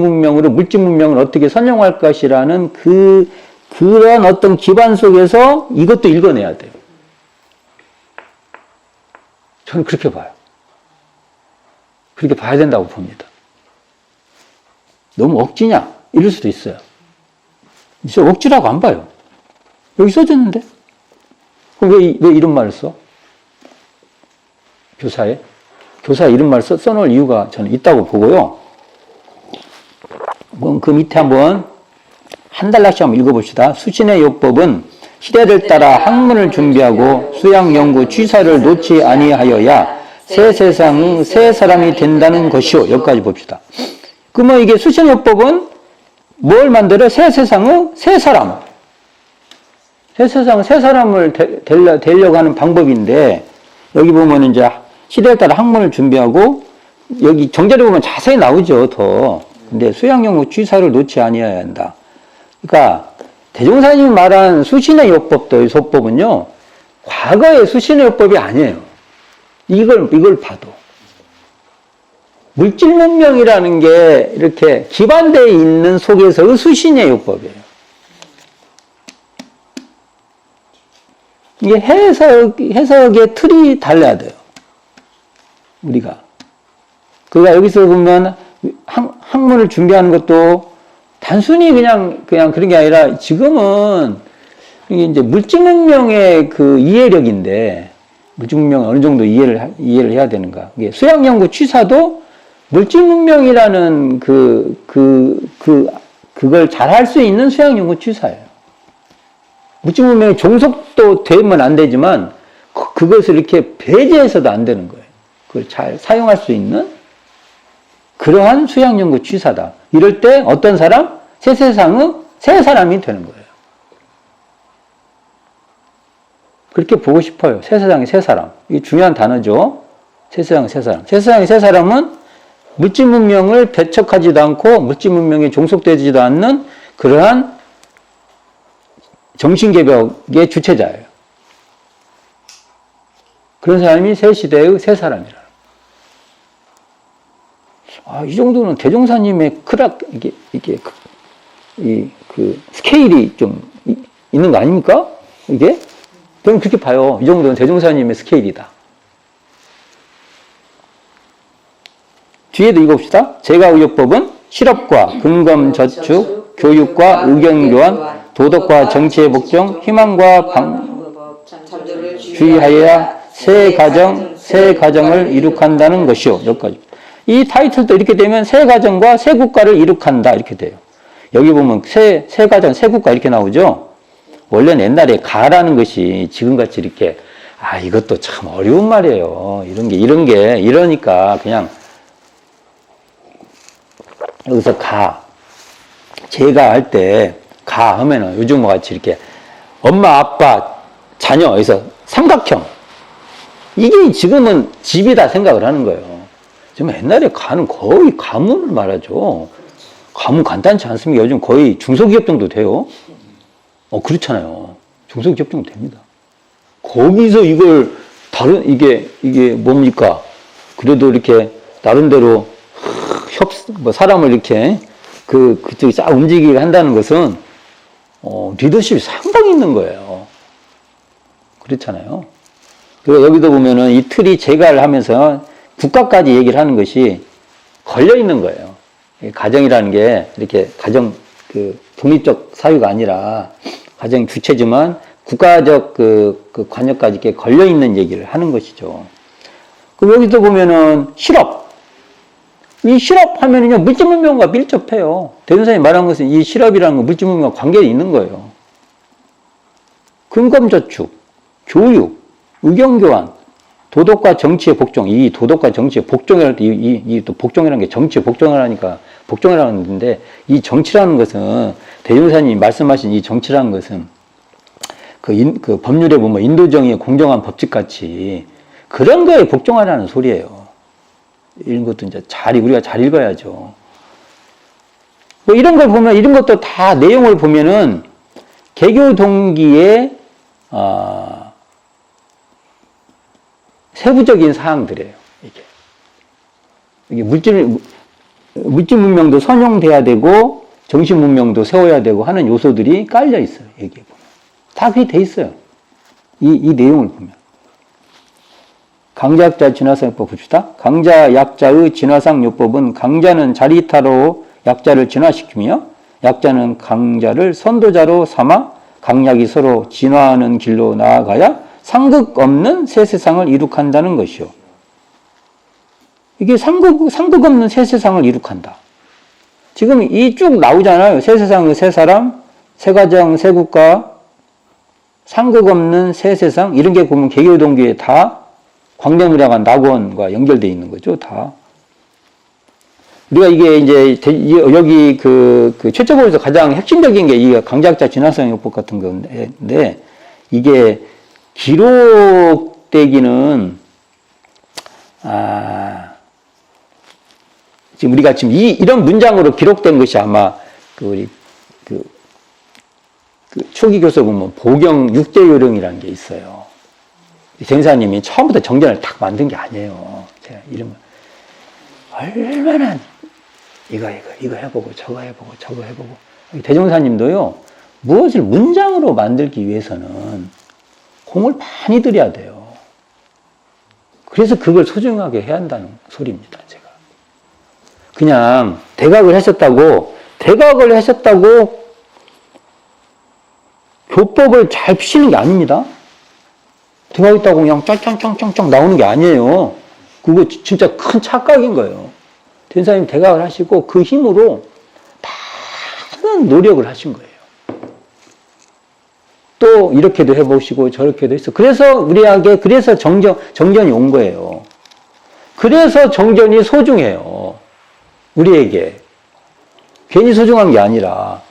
문명으로 물질 문명을 어떻게 선용할 것이라는 그런 어떤 기반 속에서 이것도 읽어내야 돼요. 저는 그렇게 봐요. 그렇게 봐야 된다고 봅니다. 너무 억지냐? 이럴 수도 있어요. 진짜 억지라고 안 봐요. 여기 써졌는데? 그럼 왜 이런 말을 써? 교사에? 교사에 이런 말을 써놓을 이유가 저는 있다고 보고요. 그 밑에 한번 한 달락씩 한번 읽어봅시다. 수신의 요법은 시대를 따라 학문을 준비하고 수양 연구 취사를 놓지 아니하여야 새 세상의 새 사람이 된다는 것이요. 여기까지 봅시다. 그러면 이게 수신의 요법은 뭘 만들어? 새 세상의 새 사람. 새 세상의 새 사람을 되려고 하는 방법인데, 여기 보면 이제 시대에 따라 학문을 준비하고, 여기 정자를 보면 자세히 나오죠, 더. 근데 수양연구 취사를 놓지 아니어야 한다. 그러니까, 대종사님이 말한 수신의 요법도, 소법은요, 과거의 수신의 요법이 아니에요. 이걸 봐도. 물질 문명이라는 게 이렇게 기반되어 있는 속에서의 수신의 요법이에요. 이게 해석의 틀이 달라야 돼요. 우리가. 그러니까 여기서 보면 학문을 준비하는 것도 단순히 그냥 그런 게 아니라 지금은 이게 이제 물질 문명의 그 이해력인데, 물질 문명을 어느 정도 이해를 해야 되는가. 이게 수양 연구 취사도 물질 문명이라는 그걸 잘 할 수 있는 수양 연구 취사예요. 물질 문명이 종속도 되면 안 되지만 그것을 이렇게 배제해서도 안 되는 거예요. 그걸 잘 사용할 수 있는 그러한 수양 연구 취사다. 이럴 때 어떤 사람? 새 세상의 새 사람이 되는 거예요. 그렇게 보고 싶어요. 새 세상의 새 사람. 이게 중요한 단어죠. 새 세상의 새 사람. 새 세상의 새 사람은 물질 문명을 배척하지도 않고 물질 문명에 종속되지도 않는 그러한 정신개벽의 주체자예요. 그런 사람이 새 시대의 새 사람이라. 이 정도는 대종사님의 스케일이 좀 있는 거 아닙니까? 이게? 저는 그렇게 봐요. 이 정도는 대종사님의 스케일이다. 뒤에도 읽어봅시다. 제가의욕법은 실업과 근검 저축, 교육과 의견교환, 도덕과 정치의 복종, 희망과 주의하여야 새 가정을 이룩한다는 것이요. 여기까지. 이 타이틀도 이렇게 되면 새 가정과 새 국가를 이룩한다 이렇게 돼요. 여기 보면 새 가정, 새 국가 이렇게 나오죠. 원래는 옛날에 가라는 것이 지금같이 이렇게 이것도 참 어려운 말이에요. 이러니까 그냥 여기서 제가 할 때 하면은 요즘 같이 이렇게 엄마, 아빠, 자녀, 여기서 삼각형. 이게 지금은 집이다 생각을 하는 거예요. 지금 옛날에 가는 거의 가문을 말하죠. 가문 간단치 않습니까? 요즘 거의 중소기업 정도 돼요. 그렇잖아요. 중소기업 정도 됩니다. 거기서 이걸 이게 뭡니까? 그래도 이렇게 나름대로 사람을 이렇게 그쪽이 싹 움직이게 한다는 것은 리더십이 상당히 있는 거예요. 그렇잖아요. 그리고 여기도 보면은 이 틀이 제가를 하면서 국가까지 얘기를 하는 것이 걸려 있는 거예요. 가정이라는 게 이렇게 독립적 사유가 아니라 가정 주체지만 국가적 그 관여까지 이렇게 걸려 있는 얘기를 하는 것이죠. 그럼 여기도 보면은 실업. 이 실업 하면은요, 물질문명과 밀접해요. 대전사님 말한 것은 이 실업이라는 건 물질문명과 관계가 있는 거예요. 근검저축, 교육, 의견교환, 도덕과 정치의 복종. 이 도덕과 정치의 복종이라는 또 복종이라는 게 정치의 복종을 하니까 복종이라는 건데, 이 정치라는 것은 대종사님이 말씀하신 이 정치라는 것은 그 법률에 보면 인도정의의 공정한 법칙 같이 그런 거에 복종하라는 소리예요. 이런 것도 이제 우리가 잘 읽어야죠. 뭐 이런 걸 보면, 이런 것도 다 내용을 보면은 개교 동기의 세부적인 사항들이에요. 이게 물질 문명도 선용돼야 되고 정신 문명도 세워야 되고 하는 요소들이 깔려 있어요. 여기에 보면 다 그게 돼 있어요. 이 내용을 보면. 강자약자 진화상요법 봅시다. 강자 약자의 진화상요법은 강자는 자리타로 약자를 진화시키며 약자는 강자를 선도자로 삼아 강약이 서로 진화하는 길로 나아가야 상극 없는 새 세상을 이룩한다는 것이요. 이게 상극 없는 새 세상을 이룩한다. 지금 이 쭉 나오잖아요. 새 세상, 새 사람, 새 가정, 새 국가, 상극 없는 새 세상, 이런 게 보면 개교 동기에 다 광명이라고 낙원과 연결되어 있는 거죠, 다. 우리가 이게 이제 여기 그 최초법에서 가장 핵심적인 게 이 강자약자 진화성 요법 같은 건데, 이게 기록되기는 지금 우리가 지금 이런 문장으로 기록된 것이 아마 우리 초기 교서 보면 보경 6대 요령이라는 게 있어요. 대종사님이 처음부터 정전을 딱 만든 게 아니에요. 제가 이러면 얼마나 이거 해보고 저거 해보고 대종사님도요, 무엇을 문장으로 만들기 위해서는 공을 많이 들여야 돼요. 그래서 그걸 소중하게 해야 한다는 소리입니다, 제가. 그냥 대각을 하셨다고 교법을 잘 피시는 게 아닙니다. 대각 있다고 그냥 짱짱짱짱짱 나오는 게 아니에요. 그거 진짜 큰 착각인 거예요. 대종사님 대각을 하시고 그 힘으로 많은 노력을 하신 거예요. 또 이렇게도 해보시고 저렇게도 했어. 그래서 우리에게 정전이 온 거예요. 그래서 정전이 소중해요. 우리에게. 괜히 소중한 게 아니라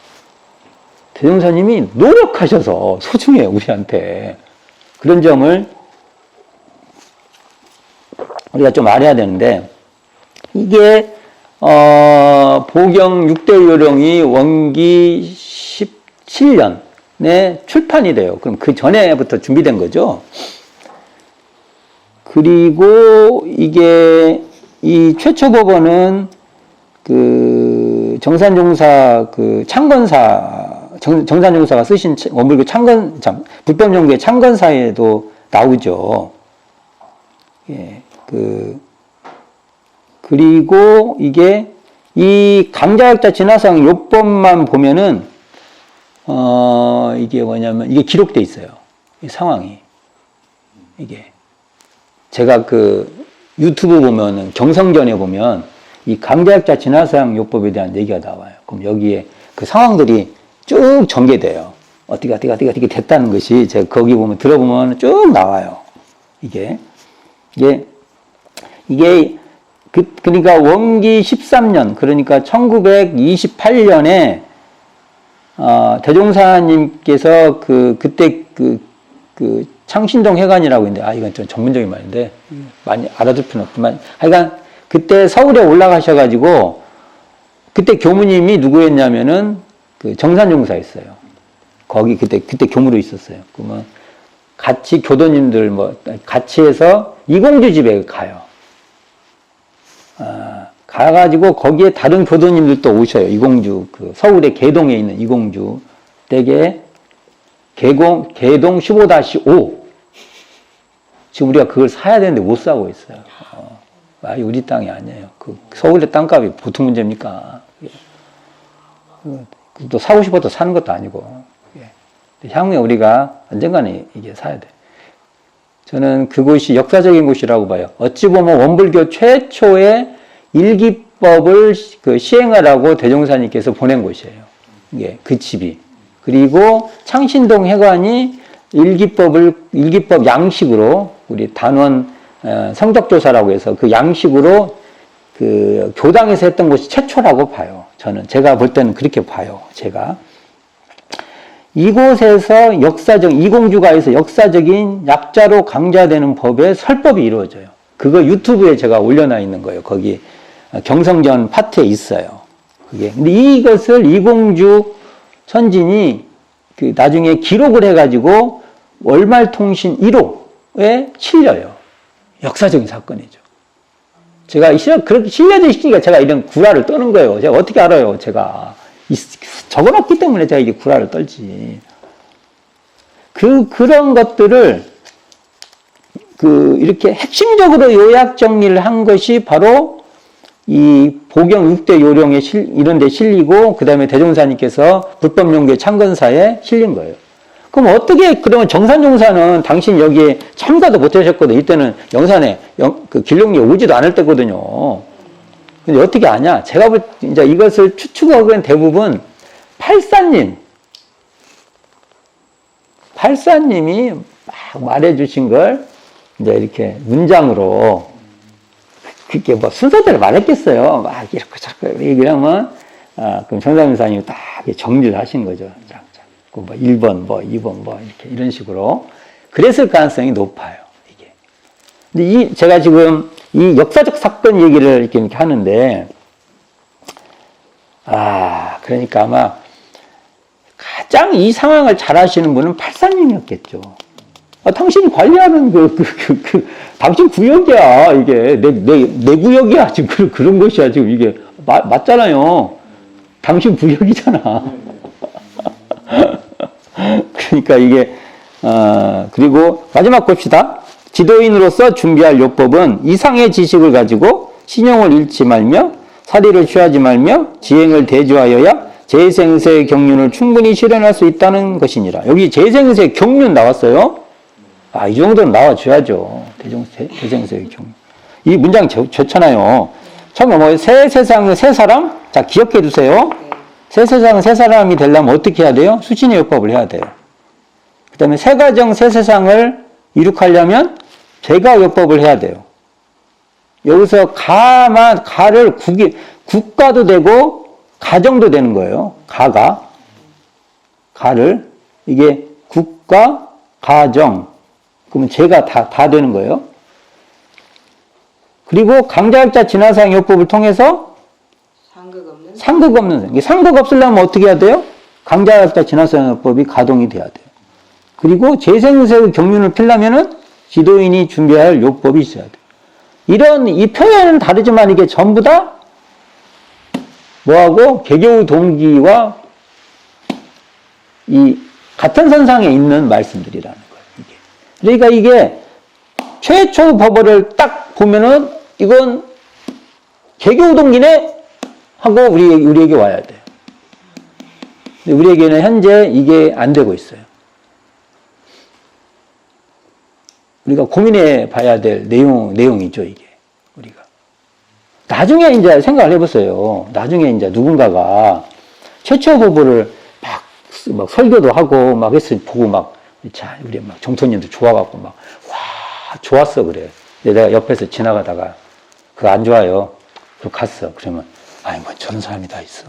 대종사님이 노력하셔서 소중해요, 우리한테. 그런 점을 우리가 좀 알아야 되는데, 이게 보경 6대 요령이 원기 17년에 출판이 돼요. 그럼 그 전에부터 준비된 거죠. 그리고 이게 이 최초 법원은 정산종사 정산종사가 쓰신 원불교 불법연구의 창건사에도 나오죠. 예, 그리고 이게 이 강자약자 진화상 요법만 보면은 이게 뭐냐면 이게 기록돼 있어요. 이 상황이. 이게 제가 유튜브 보면은 경성전에 보면 이 강자약자 진화상 요법에 대한 얘기가 나와요. 그럼 여기에 그 상황들이 쭉 전개돼요. 어떻게 됐다는 것이 제가 거기 보면 들어보면 쭉 나와요. 이게 그러니까 원기 13년, 그러니까 1928년에 대종사님께서 그때 창신동 회관이라고 있는데, 이건 좀 전문적인 말인데 많이 알아둘 필요는 없지만, 하여간 그때 서울에 올라가셔가지고 그때 교무님이 누구였냐면은 정산종사였어요. 거기 그때 교무로 있었어요. 그러면 같이 교도님들 같이 해서 이공주 집에 가요. 가가지고 거기에 다른 교도님들도 오셔요. 이공주, 서울의 개동에 있는 이공주 댁에 개동 15-5. 지금 우리가 그걸 사야 되는데 못 사고 있어요. 우리 땅이 아니에요. 서울의 땅값이 보통 문제입니까? 또 사고 싶어도 사는 것도 아니고. 향후에 우리가 언젠가는 이게 사야 돼. 저는 그곳이 역사적인 곳이라고 봐요. 어찌 보면 원불교 최초의 일기법을 시행하라고 대종사님께서 보낸 곳이에요. 그 집이. 그리고 창신동 회관이 일기법 양식으로 우리 단원 성적조사라고 해서 그 양식으로 그 교당에서 했던 것이 최초라고 봐요. 저는 제가 볼 때는 그렇게 봐요. 제가 이곳에서 이공주가에서 역사적인 약자로 강자되는 법의 설법이 이루어져요. 그거 유튜브에 제가 올려놔 있는 거예요. 거기 경성전 파트에 있어요. 그게. 근데 이것을 이공주 선진이 그 나중에 기록을 해가지고 월말통신 1호에 실려요. 역사적인 사건이죠. 제가 그렇게 실려져 있으니까 제가 이런 구라를 떠는 거예요. 제가 어떻게 알아요? 제가 적어놨기 때문에 제가 이게 구라를 떨지. 그런 것들을 이렇게 핵심적으로 요약 정리를 한 것이 바로 이 보경 6대 요령에 이런 데 실리고, 그 다음에 대종사님께서 불법용교의 창건사에 실린 거예요. 그럼 어떻게, 그러면 정산용사는 당신 여기에 참가도 못 하셨거든요. 이때는 영산에, 그 길룡리에 오지도 않을 때거든요. 근데 어떻게 아냐? 제가 이제 이것을 추측하기엔 대부분 팔사님이 막 말해주신 걸 이제 이렇게 문장으로 그게 뭐 순서대로 말했겠어요. 막 이렇게 자꾸 얘기를 하면, 그럼 정상윤사님이 딱 정리를 하신 거죠. 뭐 1번, 뭐 2번, 뭐 이렇게 이런 식으로. 그랬을 가능성이 높아요, 이게. 근데 제가 지금 이 역사적 사건 얘기를 이렇게 하는데, 그러니까 아마 가장 이 상황을 잘 아시는 분은 팔사님이었겠죠. 당신이 관리하는 당신 구역이야, 이게. 내 구역이야. 지금 그런 것이야, 지금 이게. 맞잖아요. 당신 구역이잖아. 그러니까 이게, 그리고 마지막 봅시다. 지도인으로서 준비할 요법은 이상의 지식을 가지고 신용을 잃지 말며 사리를 취하지 말며 지행을 대조하여야 재생세 경륜을 충분히 실현할 수 있다는 것이니라. 여기 재생세 경륜 나왔어요. 이 정도는 나와줘야죠. 대생세 경륜. 이 문장 좋잖아요. 처음에 뭐 새 세상의 새 사람? 자, 기억해 두세요. 새 세상의 새 사람이 되려면 어떻게 해야 돼요? 수신의 요법을 해야 돼요. 그 다음에 새 가정 새 세상을 이룩하려면 제가 요법을 해야 돼요. 여기서 가를 국가도 되고 가정도 되는 거예요. 가를 이게 국가, 가정, 그러면 제가 다 되는 거예요. 그리고 강자학자 진화상 요법을 통해서 상극 없는 상극 없으려면 어떻게 해야 돼요? 강자학자 진화상 요법이 가동이 돼야 돼요. 그리고 재생세의 경륜을 피려면은 지도인이 준비할 요법이 있어야 돼요. 이 표현은 다르지만 이게 전부 다 뭐하고 개교 동기와 이 같은 선상에 있는 말씀들이라는 거예요. 그러니까 이게 최초 법어를 딱 보면은 이건 개교 동기네 하고 우리에게 와야 돼요. 근데 우리에게는 현재 이게 안 되고 있어요. 우리가 고민해 봐야 될 내용이죠, 이게. 우리가. 나중에 이제 생각을 해보세요. 나중에 이제 누군가가 최초 법어를 막 설교도 하고 막 했을 보고 우리 정토님도 좋아갖고 와, 좋았어, 그래. 근데 내가 옆에서 지나가다가 그거 안 좋아요. 그거 갔어. 그러면, 뭐 저런 사람이 다 있어.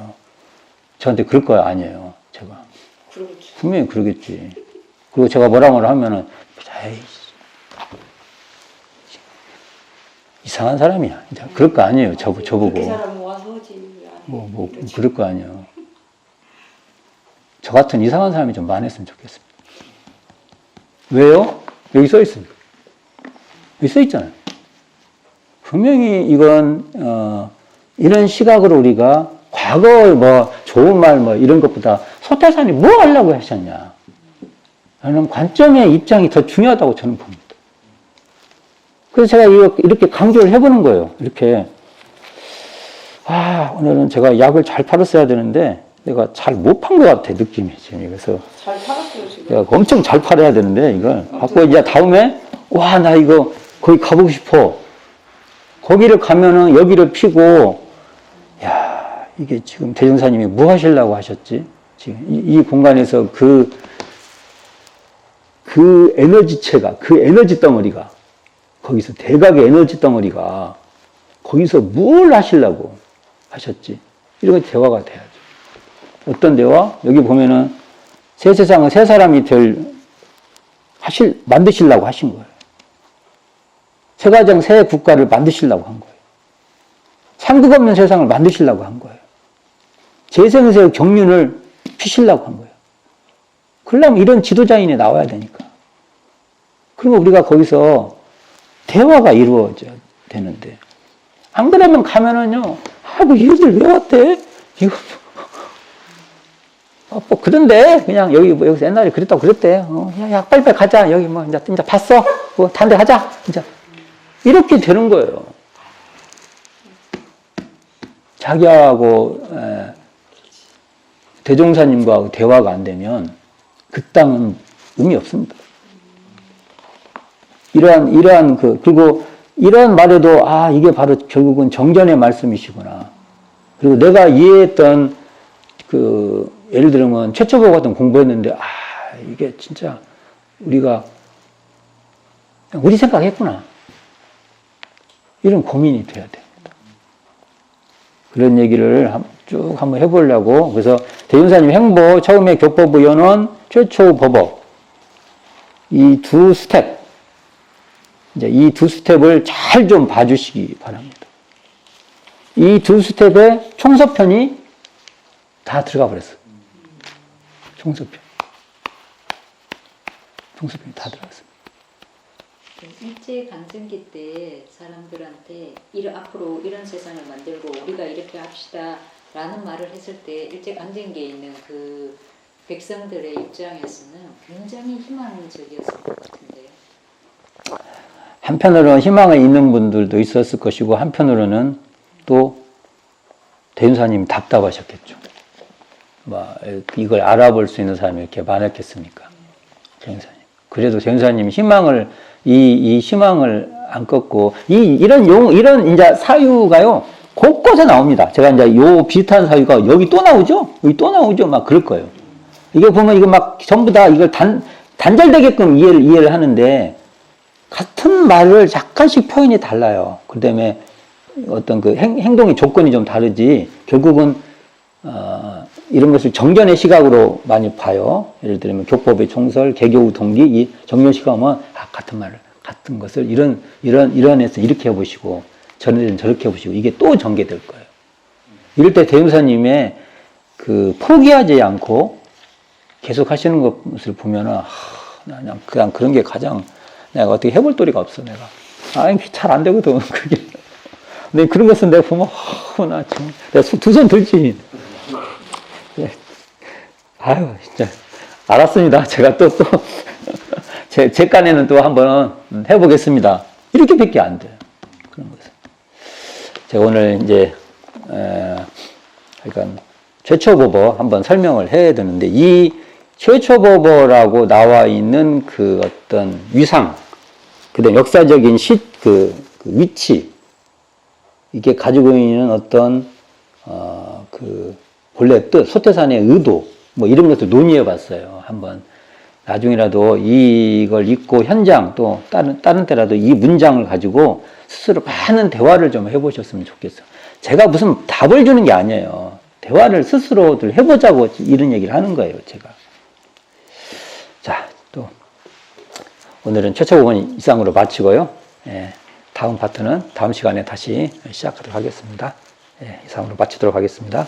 저한테 그럴 거야, 아니에요. 제가. 그러겠지. 분명히 그러겠지. 그리고 제가 뭐라 하면은, 에이, 이상한 사람이야. 그럴 거 아니에요. 저보고. 그 사람은 와서 하지. 뭐, 그럴 거 아니에요. 저 같은 이상한 사람이 좀 많았으면 좋겠습니다. 왜요? 여기 써 있습니다. 여기 써 있잖아요. 분명히 이건, 이런 시각으로 우리가 과거 좋은 말 이런 것보다 소태산이 뭐 하려고 하셨냐. 라는 관점의 입장이 더 중요하다고 저는 봅니다. 그래서 제가 이렇게 강조를 해보는 거예요. 이렇게. 오늘은 제가 약을 잘 팔았어야 되는데, 내가 잘 못 판 것 같아, 느낌이 지금. 그래서. 잘 팔았어요, 지금. 내가 엄청 잘 팔아야 되는데, 이걸. 갖고 이제 다음에, 나 이거 거기 가보고 싶어. 거기를 가면은 여기를 피고, 이게 지금 대종사님이 뭐 하시려고 하셨지? 지금 이 공간에서 그 그 에너지체가, 그 에너지 덩어리가, 거기서 대각의 에너지 덩어리가 거기서 뭘 하시려고 하셨지? 이런 대화가 돼야죠. 어떤 대화? 여기 보면은 새 세상은 새 사람이 만드시려고 하신 거예요. 새 가정, 새 국가를 만드시려고 한 거예요. 상극 없는 세상을 만드시려고 한 거예요. 재생새 경륜을 피시려고 한 거예요. 그러려면 이런 지도자인이 나와야 되니까. 그리고 우리가 거기서 대화가 이루어져야 되는데, 안 그러면 가면은요, 아이고, 얘들 왜 왔대? 이거, 뭐, 그런데, 그냥 여기서 옛날에 그랬다고 그랬대. 야, 빨리빨리 가자. 여기 뭐, 이제 봤어? 뭐, 다른 데 가자. 이제. 이렇게 되는 거예요. 자기하고, 대종사님과 대화가 안 되면 그 땅은 의미 없습니다. 그리고 이러한 말에도, 이게 바로 결국은 정전의 말씀이시구나. 그리고 내가 이해했던 예를 들면 최초보 같은 공부했는데, 이게 진짜 우리가 우리 생각했구나. 이런 고민이 돼야 됩니다. 그런 얘기를 쭉 한번 해보려고. 그래서 대윤사님 행보, 처음에 교법의 연원, 최초 법업. 이 두 스텝. 이제 이 두 스텝을 잘 좀 봐주시기 바랍니다. 이 두 스텝에 총서편이 다 들어가 버렸어요. 총서편이 다 들어갔습니다. 일제강점기 때 사람들한테 앞으로 이런 세상을 만들고 우리가 이렇게 합시다 라는 말을 했을 때 일제강점기에 있는 그 백성들의 입장에서는 굉장히 희망적이었을 것 같은데요. 한편으로는 희망이 있는 분들도 있었을 것이고, 한편으로는 또 대윤사님 답답하셨겠죠. 이걸 알아볼 수 있는 사람이 이렇게 많았겠습니까? 대윤사님. 그래도 대윤사님 이 희망을 안 꺾고, 이런 이제 사유가요, 곳곳에 나옵니다. 제가 이제 비슷한 사유가 여기 또 나오죠? 막 그럴 거예요. 이게 보면 이거 막 전부 다 이걸 단절되게끔 이해를 하는데, 같은 말을 약간씩 표현이 달라요. 그 다음에 어떤 행동의 조건이 좀 다르지, 결국은, 이런 것을 정견의 시각으로 많이 봐요. 예를 들면 교법의 총설, 개교의 동기, 이 정견 시각은 같은 것을 이런 에서 이렇게 해보시고, 저런 저렇게 해보시고, 이게 또 전개될 거예요. 이럴 때 대윤사님의 포기하지 않고 계속 하시는 것을 보면은, 그냥 그런 게 가장 내가 어떻게 해볼 도리가 없어, 내가. 잘 안 되거든, 그게. 근데 그런 것은 내가 보면, 나 참, 내가 두 손 들지. 진짜. 알았습니다. 제가 제 깐에는 또 한번 해보겠습니다. 이렇게밖에 안 돼요. 그런 것은. 제가 오늘 이제, 그러니까, 최초법어 한번 설명을 해야 되는데, 이 최초법어라고 나와 있는 어떤 위상, 그 다음 역사적인 위치, 이게 가지고 있는 어떤, 본래 뜻, 소태산의 의도, 이런 것들 논의해 봤어요. 한번. 나중이라도 이걸 읽고 현장 또 다른 때라도 이 문장을 가지고 스스로 많은 대화를 좀 해보셨으면 좋겠어요. 제가 무슨 답을 주는 게 아니에요. 대화를 스스로들 해보자고 이런 얘기를 하는 거예요, 제가. 자, 또 오늘은 최초부분 이상으로 마치고요. 다음 파트는 다음 시간에 다시 시작하도록 하겠습니다. 이상으로 마치도록 하겠습니다.